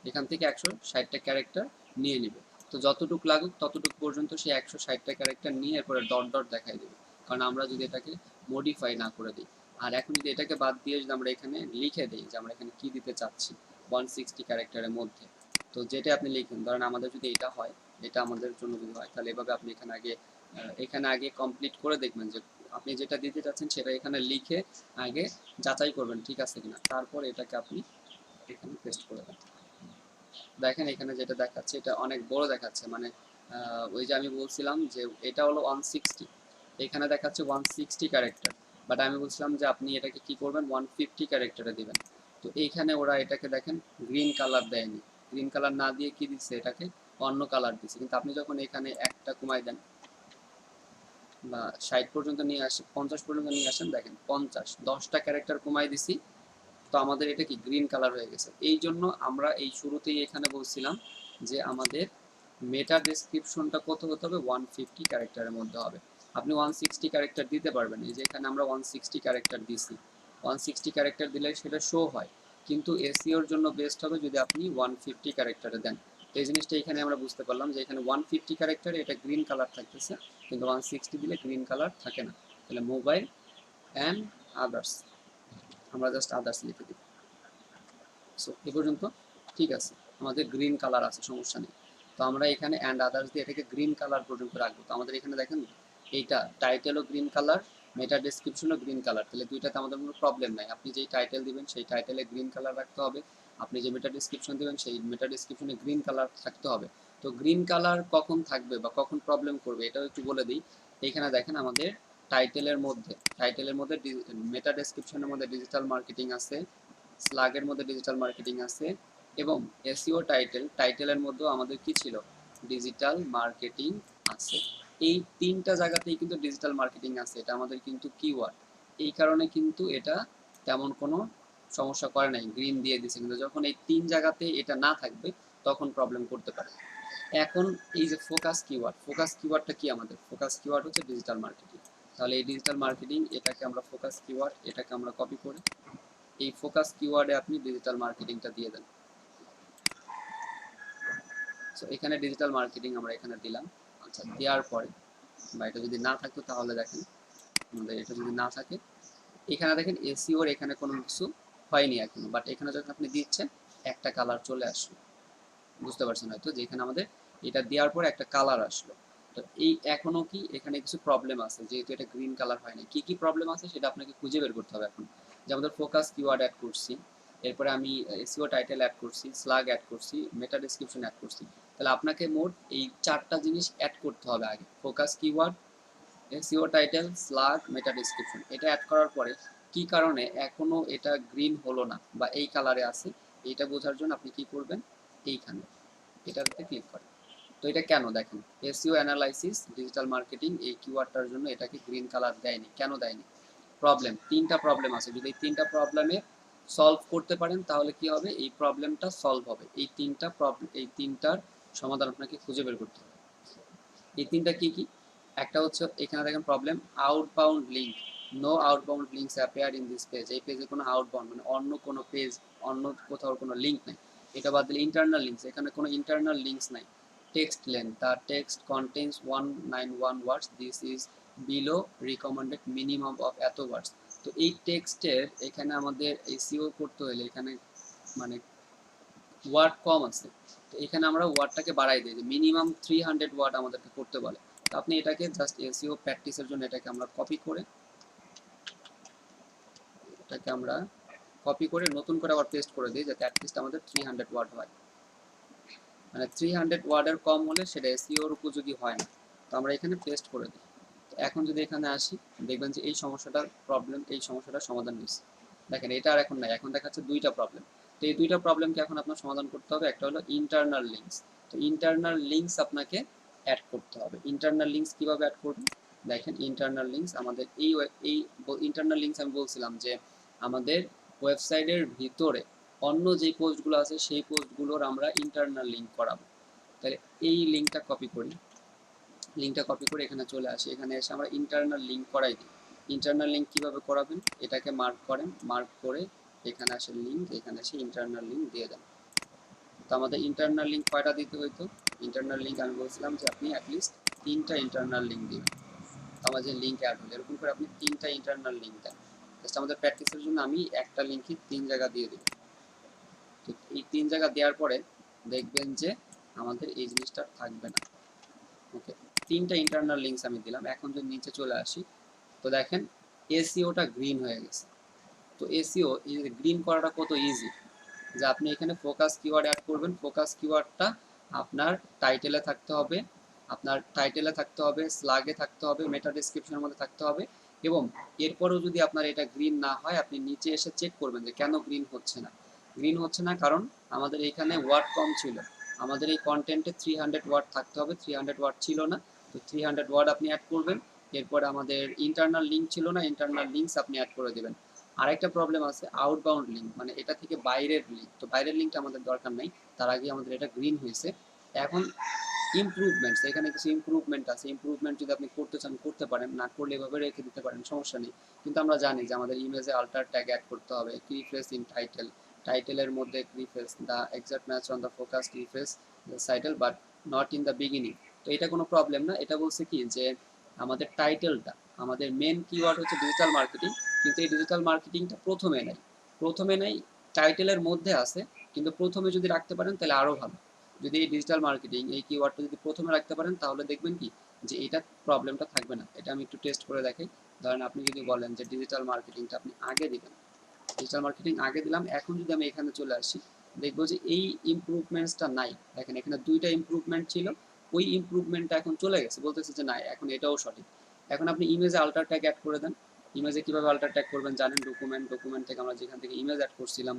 এখান থেকে 160টা ক্যারেক্টার নিয়ে নিবে। তো যতটুক লাগুক ততটুক পর্যন্ত সে 160টা ক্যারেক্টার নিয়ে এরপরে ডট ডট দেখাই দেবে, কারণ আমরা যদি এটাকে মডিফাই না করে দিই। আর এখন যদি এটাকে বাদ দিয়ে যদি আমরা এখানে লিখে দিই যে আমরা এখানে কি দিতে চাচ্ছি 160 ক্যারেক্টারের মধ্যে, তো যেটা আপনি লিখেন, ধরেন আমাদের যদি এটা হয়, এটা আমাদের জন্য যদি হয়, তাহলে এভাবে আপনি এখানে আগে কমপ্লিট করে দেখবেন যে আপনি যেটা দিতে চাচ্ছেন সেটা এখানে লিখে আগে যাচাই করবেন ঠিক আছে কিনা, তারপর এটাকে আপনি এখানে পেস্ট করে দেন। দেখেন এখানে যেটা দেখাচ্ছে এটা অনেক বড় দেখাচ্ছে, মানে ওই যে আমি বলছিলাম যে এটা হলো 160, এখানে দেখাচ্ছে 160 ক্যারেক্টার, বাট আমি বলছিলাম যে আপনি এটাকে কি করবেন 150 ক্যারেক্টারে দিবেন। তো এইখানে ওরা এটাকে দেখেন গ্রিন কালার দেয়নি, গ্রিন কালার না দিয়ে কি দিচ্ছে, এটাকে অন্য কালার দিচ্ছে। কিন্তু আপনি যখন এখানে একটা কমাই দেন বা 60 পর্যন্ত নিয়ে আসেন, 50 পর্যন্ত নিয়ে আসেন, দেখেন 50, 10টা ক্যারেক্টার কমাই দিছি, তো আমাদের এটা কি গ্রিন কালার হয়ে গেছে। এই জন্য আমরা এই শুরুতেই এখানে বলছিলাম যে আমাদের মেটা ডেসক্রিপশনটা কত হতে হবে, 150 ক্যারেক্টারের মধ্যে হবে। আপনি 160 ক্যারেক্টার দিতে পারবেন, এই যে এখানে আমরা 160 ক্যারেক্টার দিছি, 160 ক্যারেক্টার দিলে সেটা শো হয়, কিন্তু এসইওর জন্য বেস্ট হবে যদি আপনি 150 ক্যারেক্টারে দেন। এই জিনিসটা এখানে আমরা বুঝতে পারলাম যে এখানে 150 ক্যারেক্টারে এটা গ্রিন কালার থাকতেছে, কিন্তু 160 দিলে গ্রিন কালার থাকে না। তাহলে মোবাইল অ্যান্ড আদার্স, আমরা জাস্ট আদার্স লিখে দিই। সো এ পর্যন্ত ঠিক আছে, আমাদের গ্রিন কালার আছে, সমস্যা নেই। তো আমরা এখানে অ্যান্ড আদার্স দিয়ে এটাকে গ্রিন কালার পর্যন্ত রাখবো। তো আমাদের এখানে দেখেন এইটা টাইটেলও গ্রিন কালার, মেটা ডেসক্রিপশনও গ্রিন কালার, তাহলে দুইটাতে আমাদের কোনো প্রবলেম নাই। আপনি যেই টাইটেল দিবেন সেই টাইটেলে গ্রিন কালার রাখতে হবে, আপনি যে মেটা ডেসক্রিপশন দিবেন সেই মেটা ডেসক্রিপশনে গ্রিন কালার থাকতে হবে। তো গ্রিন কালার কখন থাকবে বা কখন প্রবলেম করবে এটাও একটু বলে দিই। এইখানে দেখেন আমাদের টাইটেলের মধ্যে মেটা ডেসক্রিপশনের মধ্যে ডিজিটাল মার্কেটিং আছে, স্লাগের মধ্যে ডিজিটাল মার্কেটিং আছে, এবং এসইও টাইটেলের মধ্যেও আমাদের কি ছিল, ডিজিটাল মার্কেটিং আছে। এই তিনটা জায়গাতেই কিন্তু ডিজিটাল মার্কেটিং আছে, এটা আমাদের কিন্তু কিওয়ার্ড, এই কারণে কিন্তু এটা তেমন কোনো সমস্যা করে নাই, গ্রিন দিয়ে দিছে। কিন্তু যখন এই তিন জায়গাতে এটা না থাকবে তখন প্রবলেম করতে পারে। এখন এই যে ফোকাসটা কি, আমাদের ফোকাস কিওয়ার্ড হচ্ছে ডিজিটাল মার্কেটিং। তাহলে এই ডিজিটাল মার্কেটিং এটাকে আমরা ফোকাস কিওয়ার্ড, এটাকে আমরা কপি করে এই ফোকাস কিওয়ার্ডে আপনি ডিজিটাল মার্কেটিংটা দিয়ে দেন। সো এখানে ডিজিটাল মার্কেটিং আমরা এখানে দিলাম। আচ্ছা, দেওয়ার পরে বা এটা যদি না থাকতো তাহলে দেখেন আমাদের এটা যদি না থাকে এখানে দেখেন এসইওর এখানে কোনো কিছু হয়নি এখনো, বাট এখানে যখন আপনি দিচ্ছেন একটা কালার চলে আসলো, বুঝতে পারছেন হয়তো যে এখানে আমাদের এটা দেওয়ার পর একটা কালার আসলো। তো এই এখনো কি এখানে কিছু প্রবলেম আছে, যেহেতু এটা গ্রিন কালার হয়নি, কি কি প্রবলেম আছে সেটা আপনাকে খুঁজে বের করতে হবে এখন। যে আমাদের ফোকাস কিওয়ার্ড অ্যাড করছি, এরপরে আমি এসইও টাইটেল অ্যাড করছি, স্লাগ অ্যাড করছি, মেটা ডেসক্রিপশন অ্যাড করছি। তাহলে আপনাকে মোট এই 4টা জিনিস অ্যাড করতে হবে আগে, focus keyword, SEO title, slug, মেটা ডেসক্রিপশন। এটা অ্যাড করার পরে কি কারণে এখনো এটা গ্রিন হলো না বা এই কালারে আছে, এটা বোঝার জন্য আপনি কি করবেন, এইখানে এটাতে ক্লিক করেন। তো এটা কেন দেখেন, এসইও অ্যানালাইসিস ডিজিটাল মার্কেটিং এই কিওয়ার্ডটার জন্য এটাকে গ্রিন কালার দেয়নি, কেন দেয়নি? প্রবলেম, 3টা প্রবলেম আছে। যদি এই 3টা প্রবলেমে সলভ করতে পারেন তাহলে কি হবে, এই প্রবলেমটা সলভ হবে। এই 3টা প্রবলেম, এই 3টার সমাধান আপনাকে খুঁজে বের করতে হবে। এই 3টা কি কি? একটা হচ্ছে এখানে দেখেন problem, outbound link, no outbound links appear in this page. এই পেজে কোনো আউটবাউন্ড মানে অন্য কোনো পেজ, অন্য কোথাও কোনো লিঙ্ক নাই। এটা বাদ দিলে ইন্টারনাল লিঙ্কস, এখানে কোনো ইন্টারনাল লিঙ্কস নাই। Text length, the text contains 191 words, this is below recommended minimum of এত ওয়ার্ডস। তো এই টেক্সটের এখানে আমাদের এসইও করতে হলে এখানে মানে ওয়ার্ড কম আছে। তো এখানে আমরা ওয়ার্ডটাকে বাড়াই দিই, যে মিনিমাম 300 ওয়ার্ড আমাদেরকে করতে বলে। তো আপনি এটাকে জাস্ট এসইও প্র্যাকটিসের জন্য এটাকে আমরা কপি করে নতুন করে আবার পেস্ট করে দিই, যাতে অ্যাটলিস্ট আমাদের 300 ওয়ার্ড হয়। মানে 300 ওয়ার্ডের কম হলে সেটা এসইওর উপযোগী হয় না। তো আমরা এখানে পেস্ট করে দিই। তো এখন যদি এখানে আসি, দেখবেন যে এই সমস্যাটার প্রবলেম, এই সমস্যাটার সমাধান হয়েছে। দেখেন এটা আর এখন নাই, এখন দেখাচ্ছে 2টা প্রবলেম। তো এই 2টা প্রবলেমকে এখন আপনার সমাধান করতে হবে। একটা হলো ইন্টারনাল লিঙ্কস। তো ইন্টারনাল লিঙ্কস আপনাকে অ্যাড করতে হবে। ইন্টারনাল লিঙ্কস কিভাবে অ্যাড করবেন, দেখেন ইন্টারনাল লিঙ্কস আমাদের এই ইন্টারনাল লিঙ্কস আমি বলছিলাম যে আমাদের ওয়েবসাইটের ভিতরে অন্য যে পোস্টগুলো আছে সেই পোস্টগুলোর আমরা ইন্টারনাল লিঙ্ক করাবো। তাহলে এই লিঙ্কটা কপি করি, লিঙ্কটা কপি করে এখানে চলে আসি, এখানে এসে আমরা ইন্টারনাল লিঙ্ক করাই দিই। ইন্টারনাল লিঙ্ক কীভাবে করাবেন, এটাকে মার্ক করেন, মার্ক করে এখানে আসে লিঙ্ক, এখানে এসে ইন্টারনাল লিঙ্ক দিয়ে দেন। তো আমাদের ইন্টারনাল লিঙ্ক কয়টা দিতে হইতো, ইন্টারনাল লিঙ্ক আমি বলছিলাম যে আপনি অ্যাটলিস্ট 3টা ইন্টারনাল লিঙ্ক দিবেন। আমার যে লিঙ্ক অ্যাড হলো এরকম করে আপনি 3টা ইন্টারনাল লিঙ্ক দেন। জাস্ট আমাদের প্র্যাকটিসের জন্য আমি একটা লিঙ্কই 3 জায়গা দিয়ে দেব। তো এই 3 জায়গা দেওয়ার পরে দেখবেন যে আমাদের এই জিনিসটা থাকবে না। ওকে, 3টা ইন্টারনাল লিঙ্কস আমি দিলাম। এখন যদি নিচে চলে আসি, তো দেখেন এসইওটা গ্রিন হয়ে গেছে। তো এসইও এই গ্রিন করাটা কত ইজি, যে আপনি এখানে ফোকাস কিওয়ার্ড অ্যাড করবেন। ফোকাস কিওয়ার্ডটা আপনার টাইটেলে থাকতে হবে, স্লাগে থাকতে হবে, মেটা ডেসক্রিপশনের মধ্যে থাকতে হবে। এবং এরপরেও যদি আপনার এটা গ্রিন না হয়, আপনি নিচে এসে চেক করবেন যে কেন গ্রিন হচ্ছে না। গ্রিন হচ্ছে না কারণ আমাদের এখানে ওয়ার্ড কম ছিল। আমাদের এই কন্টেন্টে 300 ওয়ার্ড থাকতে হবে, 300 ওয়ার্ড ছিল না। তো 300 ওয়ার্ড আপনি অ্যাড করবেন। এরপরে আমাদের ইন্টারনাল লিঙ্ক ছিল না, ইন্টারনাল লিঙ্কস আপনি অ্যাড করে দেবেন। আরেকটা প্রবলেম আছে আউটবাউন্ড লিঙ্ক, মানে এটা থেকে বাইরের লিঙ্ক। তো বাইরের লিঙ্কটা আমাদের দরকার নেই, তার আগে আমাদের এটা গ্রিন হয়েছে। এখন ইমপ্রুভমেন্টস, এখানে কিছু ইমপ্রুভমেন্ট আছে। ইমপ্রুভমেন্ট যদি আপনি করতে চান করতে পারেন, না করলে এভাবে রেখে দিতে পারেন, সমস্যা নেই। কিন্তু আমরা জানি যে আমাদের ইমেজে আল্টার ট্যাগ অ্যাড করতে হবে, কিফ্রেজ ইন টাইটেল, টাইটেলের মধ্যে keyphrase, the exact match on the focus keyphrase the title but not in the beginning. তো এটা কোনো প্রবলেম না। এটা বলছে কি যে আমাদের টাইটেলটা, আমাদের মেন কিওয়ার্ড হচ্ছে ডিজিটাল মার্কেটিং, কিন্তু এই ডিজিটাল মার্কেটিংটা প্রথমে নেই, টাইটেলের মধ্যে আছে। কিন্তু প্রথমে যদি রাখতে পারেন তাহলে আরও ভালো। যদি এই ডিজিটাল মার্কেটিং এই কিওয়ার্ডটা যদি প্রথমে রাখতে পারেন তাহলে দেখবেন কি যে এটা প্রবলেমটা থাকবে না। এটা আমি একটু টেস্ট করে দেখাই। ধরেন আপনি যদি বলেন যে ডিজিটাল মার্কেটিংটা আপনি আগে দিবেন, ডিজিটাল মার্কেটিং আগে দিলাম, এখন যদি আমি এখানে চলে আসি, দেখবো যে এই ইমপ্রুভমেন্টসটা নাই। দেখেন এখানে 2টা ইমপ্রুভমেন্ট ছিল, ওই ইমপ্রুভমেন্টটা এখন চলে গেছে, বলতেছে যে নাই, এখন এটাও সঠিক। এখন আপনি ইমেজে আল্টার ট্যাগ অ্যাড করে দেন। ইমেজে কীভাবে আল্টার ট্যাগ করবেন জানেন, ডকুমেন্ট থেকে আমরা যেখান থেকে ইমেজ অ্যাড করছিলাম,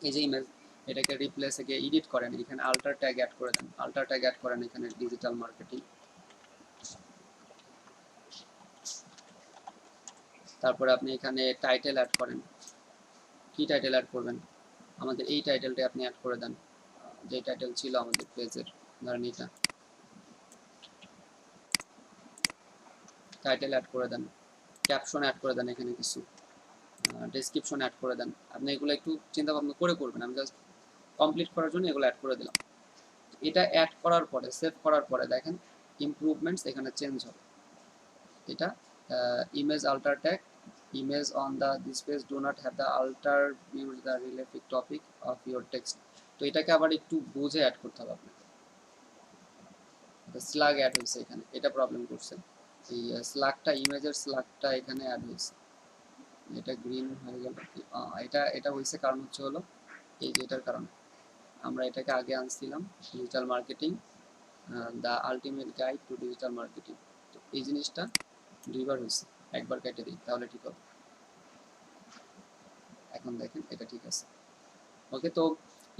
এই যে ইমেজ, এটাকে রিপ্লেসে গিয়ে এডিট করেন, এখানে আল্টার ট্যাগ অ্যাড করে দেন, আল্টার ট্যাগ অ্যাড করেন এখানে ডিজিটাল মার্কেটিং। তারপরে আপনি এখানে টাইটেল অ্যাড করেন। কি টাইটেল অ্যাড করবেন, আমাদের এই টাইটেলটা আপনি অ্যাড করে দেন, যে টাইটেল ছিল আমাদের পেজের, ধরেন এটা টাইটেল অ্যাড করে দেন, ক্যাপশন অ্যাড করে দেন, এখানে কিছু ডেসক্রিপশন অ্যাড করে দেন। আপনি এগুলো একটু চিন্তা ভাবনা করে করবেন, আমি জাস্ট কমপ্লিট করার জন্য এগুলো অ্যাড করে দিলাম। এটা অ্যাড করার পরে, সেভ করার পরে দেখেন ইমপ্রুভমেন্টস এখানে চেঞ্জ হবে। এটা image alter tag image on the this page do not have the alter use the relative topic of your text. তো এটাকে আবার একটু বুঝে অ্যাড করতে হবে আপনাকে। স্লাগ অ্যাড হয়েছে এখানে, এটা প্রবলেম করছে। এই স্লাগটা, ইমেজের স্লাগটা এখানে অ্যাড হয়েছে, এটা গ্রিন হয়ে গেল। এটা এটা হয়েছে কারণ হচ্ছে হলো এই যে এটার কারণে। আমরা এটাকে আগে আনছিলাম digital marketing, the ultimate guide to digital marketing. তো এই জিনিসটা দুইবার হয়েছে, একবার কেটে দিই তাহলে ঠিক হবে। এখন দেখেন এটা ঠিক আছে। ওকে, তো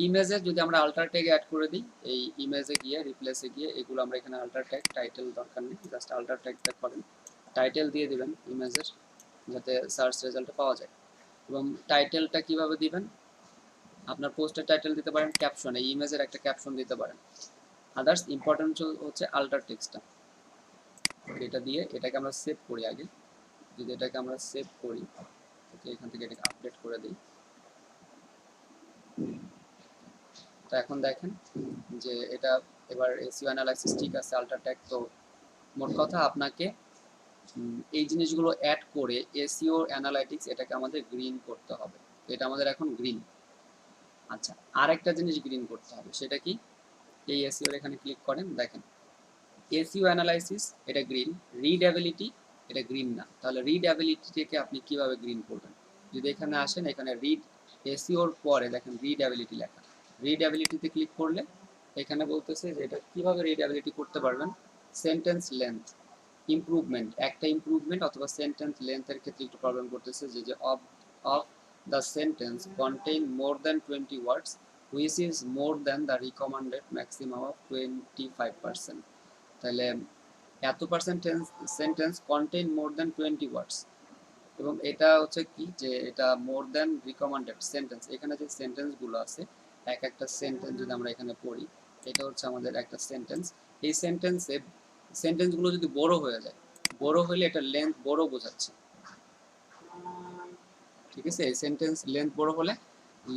ইমেজে যদি আমরা আল্টার ট্যাগ অ্যাড করে দিই, এই ইমেজে গিয়ে রিপ্লেসে গিয়ে এগুলো আমরা এখানে আল্টার ট্যাগ, টাইটেল দরকার নেই, জাস্ট আল্টার ট্যাগটা করেন, টাইটেল দিয়ে দিবেন ইমেজের, যাতে সার্চ রেজাল্টে পাওয়া যায়। এবং টাইটেলটা কিভাবে দিবেন, আপনার পোস্টের টাইটেল দিতে পারেন, ক্যাপশন, এই ইমেজের একটা ক্যাপশন দিতে পারেন। আদার্স ইম্পর্টেন্ট হচ্ছে আল্টার টেক্সটটা। এটা দিয়ে এটাকে আমরা সেভ করি আগে, যদি এটাকে আমরা সেভ করি, ওকে, এখান থেকে এটাকে আপডেট করে দিই। তো এখন দেখেন যে এটা এবার এসইও অ্যানালাইসিস ঠিক আছে, আল্টার ট্যাগ। তো মোট কথা আপনাকে এই জিনিসগুলো অ্যাড করে এসইও অ্যানালাইটিক্স এটাকে আমাদের গ্রিন করতে হবে। এটা আমাদের এখন গ্রিন। আচ্ছা, আরেকটা জিনিস গ্রিন করতে হবে, সেটা কি? এই এসইও এখানে ক্লিক করেন, দেখেন এসইও অ্যানালাইসিস এটা গ্রিন, রিডএবিলিটি এটা গ্রিন না। তাহলে রিডএবিলিটিকে আপনি কিভাবে গ্রিন করবেন? যদি এখানে আসেন, এখানে রিড এসইওর পরে দেখেন রিডএবিলিটি লেখা, রিডএবিলিটিতে ক্লিক করলে এখানে বলতেছে যে এটা কিভাবে রিডএবিলিটি করতে পারবেন। সেন্টেন্স লেন্থ ইমপ্রুভমেন্ট, একটা ইমপ্রুভমেন্ট অথবা সেন্টেন্স লেন্থের ক্ষেত্রে একটু প্রবলেম করতেছে, যে of of the sentence contain more than 20 words which is more than the recommended maximum of 25%। তাহলে এত পার্সেন্টেন্স সেন্টেন্স কন্টেইন মোর দ্যান 20 ওয়ার্ডস, এবং এটা হচ্ছে কি যে এটা মোর দ্যান রিকমেন্ডেড সেন্টেন্স। এখানে যে সেন্টেন্সগুলো আছে, এক একটা সেন্টেন্স যদি আমরা এখানে পড়ি, এটা হচ্ছে আমাদের একটা সেন্টেন্স। এই সেন্টেন্সগুলো যদি বড় হয়ে যায়, বড় হলে এটা লেন্থ বড় বোঝাচ্ছে, ঠিক আছে? এই সেন্টেন্স লেন্থ বড় হলে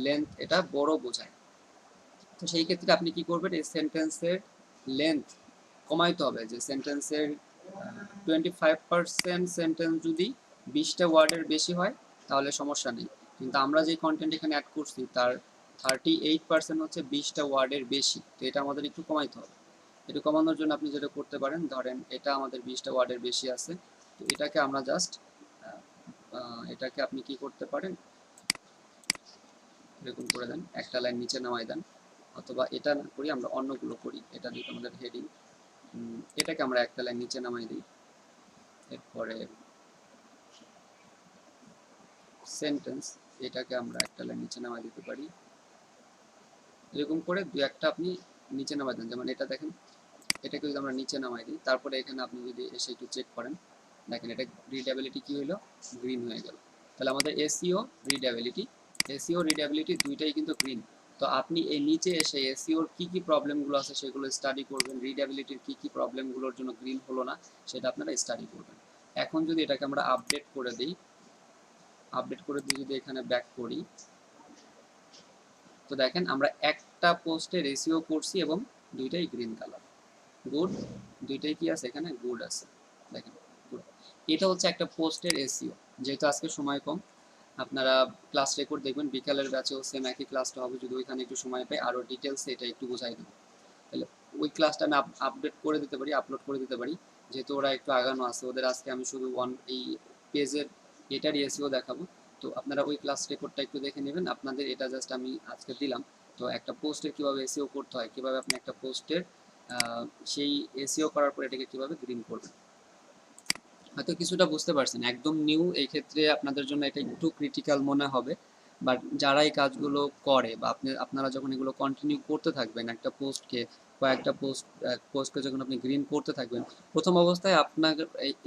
লেন্থ এটা বড় বোঝায়। তো সেই ক্ষেত্রে আপনি কি করবেন, এই সেন্টেন্সের লেন্থ কমাইতে হবে। যে সেন্টেন্সের 25% সেন্টেন্স যদি 20টা ওয়ার্ডের বেশি হয় তাহলে সমস্যা নেই, কিন্তু আমরা যে কন্টেন্ট এখানে অ্যাড করছি তার 38% হচ্ছে 20টা ওয়ার্ডের বেশি। তো এটা আমাদের একটু কমাইতে হবে। একটু কমানোর জন্য আপনি যেটা করতে পারেন, ধরেন এটা আমাদের 20টা ওয়ার্ডের বেশি আছে, তো এটাকে আমরা জাস্ট এটাকে আপনি কি করতে পারেন, এরকম করে দেন, একটা লাইন নিচে নামাই দেন, অথবা এটা না করি আমরা অন্যগুলো করি, এটা দিকে আমাদের হেডিং, এটাকে আমরা একটা লাইন নিচে নামাই দিই। এরপরে সেন্টেন্স, এটাকে আমরা একটা লাইন নিচে নামাই দিতে পারি। এরকম করে দু একটা আপনি নিচে নামাই দেন, যেমন এটা দেখেন, এটাকে যদি আমরা নিচে নামাই দিই, তারপরে এখানে আপনি যদি এসে একটু চেক করেন, দেখেন এটা রিডেবিলিটি কি হলো, গ্রিন হয়ে গেল। তাহলে আমাদের এসইও রিডেবিলিটি দুইটাই কিন্তু গ্রিন। তো আপনি এই নিচে এসে এসইওর কি কি প্রবলেমগুলো আছে সেগুলো স্টাডি করবেন, রিডেবিলিটির কি কি প্রবলেমগুলোর জন্য গ্রিন হলো না সেটা আপনারা স্টাডি করবেন। এখন যদি এটাকে আমরা আপডেট করে দিই, যদি এখানে ব্যাক করি, তো দেখেন আমরা একটা পোস্টে রেসিও করছি এবং দুইটাই গ্রিন কালার, গুড, দুইটাই কি আছে এখানে, গুড আছে, দেখেন গুড। এটা হচ্ছে একটা পোস্টের এসইও। যেহেতু আজকে সময় কম, আপনারা ক্লাস রেকর্ড দেখবেন, বিকালের ব্যাচেও সেম একই ক্লাসটা হবে, যদি ওইখানে একটু সময় পাই আরও ডিটেলসে এটা একটু বোঝাই দেবো। তাহলে ওই ক্লাসটা আমি আপডেট করে দিতে পারি, আপলোড করে দিতে পারি, যেহেতু ওরা একটু আগানো আছে ওদের। আজকে আমি শুধু এই পেজের এটারই এসইও দেখাবো। তো আপনারা ওই ক্লাস রেকর্ডটা একটু দেখে নেবেন। আপনাদের এটা জাস্ট আমি আজকে দিলাম। তো একটা পোস্টের কীভাবে এসইও করতে হয়, কীভাবে আপনি একটা পোস্টের সেই এসইও করার পর এটাকে কীভাবে গ্রিন করবেন, হয়তো কিছুটা বুঝতে পারছেন। একদম নিউ, এই ক্ষেত্রে আপনাদের জন্য এটা একটু ক্রিটিক্যাল মনে হবে, বাট যারা এই কাজগুলো করে বা আপনারা যখন এগুলো কন্টিনিউ করতে থাকবেন, একটা পোস্টকে, কয়েকটা পোস্টকে যখন আপনি গ্রিন করতে থাকবেন, প্রথম অবস্থায় আপনার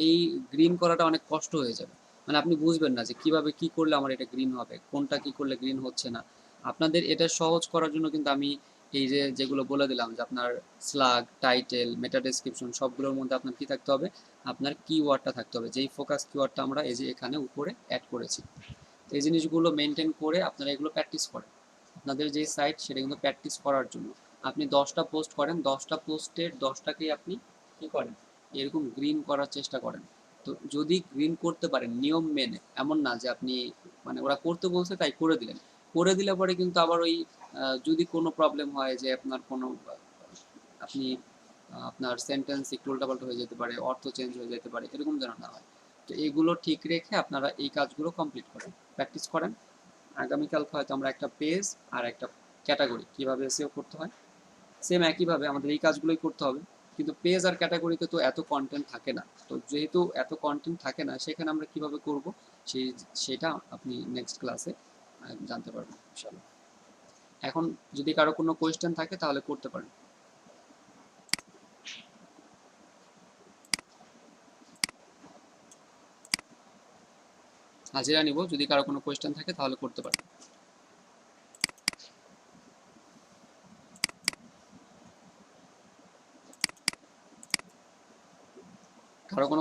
এই গ্রিন করাটা অনেক কষ্ট হয়ে যাবে। মানে আপনি বুঝবেন না যে কিভাবে কি করলে আমার এটা গ্রিন হবে, কোনটা কি করলে গ্রিন হচ্ছে না। আপনাদের এটা সহজ করার জন্য কিন্তু আমি এই যেগুলো বলে দিলাম, যে আপনার স্লাগ, টাইটেল, মেটা ডেসক্রিপশন, সবগুলোর মধ্যে আপনার কি থাকতে হবে, আপনার কিওয়ার্ডটা থাকতে হবে, যেই ফোকাস কিওয়ার্ডটা আমরা এই যে এখানে উপরে অ্যাড করেছি। এই জিনিসগুলো মেনটেন করে আপনারা এগুলো প্র্যাকটিস করেন। আপনাদের যে সাইট সেটা কিন্তু প্র্যাকটিস করার জন্য। আপনি 10টা পোস্ট করেন, 10টা পোস্টের 10টাকেই আপনি কি করেন, এরকম গ্রিন করার চেষ্টা করেন। তো যদি গ্রিন করতে পারেন নিয়ম মেনে, এমন না যে আপনি মানে ওরা করতে বলছে তাই করে দিলেন, করে দিলে পরে কিন্তু আবার ওই যদি কোনো প্রবলেম হয় যে আপনার কোনো আপনি আপনার সেন্টেন্স একটু উল্টাপাল্টা হয়ে যেতে পারে, অর্থ চেঞ্জ হয়ে যেতে পারে, এরকম যেন না হয়। তো এগুলো ঠিক রেখে আপনারা এই কাজগুলো কমপ্লিট করেন, প্র্যাকটিস করেন। আগামীকালকে হয়তো আমরা একটা পেজ আর একটা ক্যাটাগরি কিভাবে এসইও করতে হয় সেম একইভাবে আমাদের এই কাজগুলোই করতে হবে। কিন্তু পেজ আর ক্যাটাগরিতে তো এত কন্টেন্ট থাকে না, তো যেহেতু এত কন্টেন্ট থাকে না সেখানে আমরা কিভাবে করব সেই সেটা আপনি নেক্সট ক্লাসে জানতে পারবেন ইনশাল্লাহ। এখন যদি কারো কোনো কোয়েশ্চেন থাকে তাহলে করতে পারেন। হাজিরা নিব, যদি কারো কোনো কোয়েশ্চেন থাকে তাহলে করতে পারেন। কারো কোনো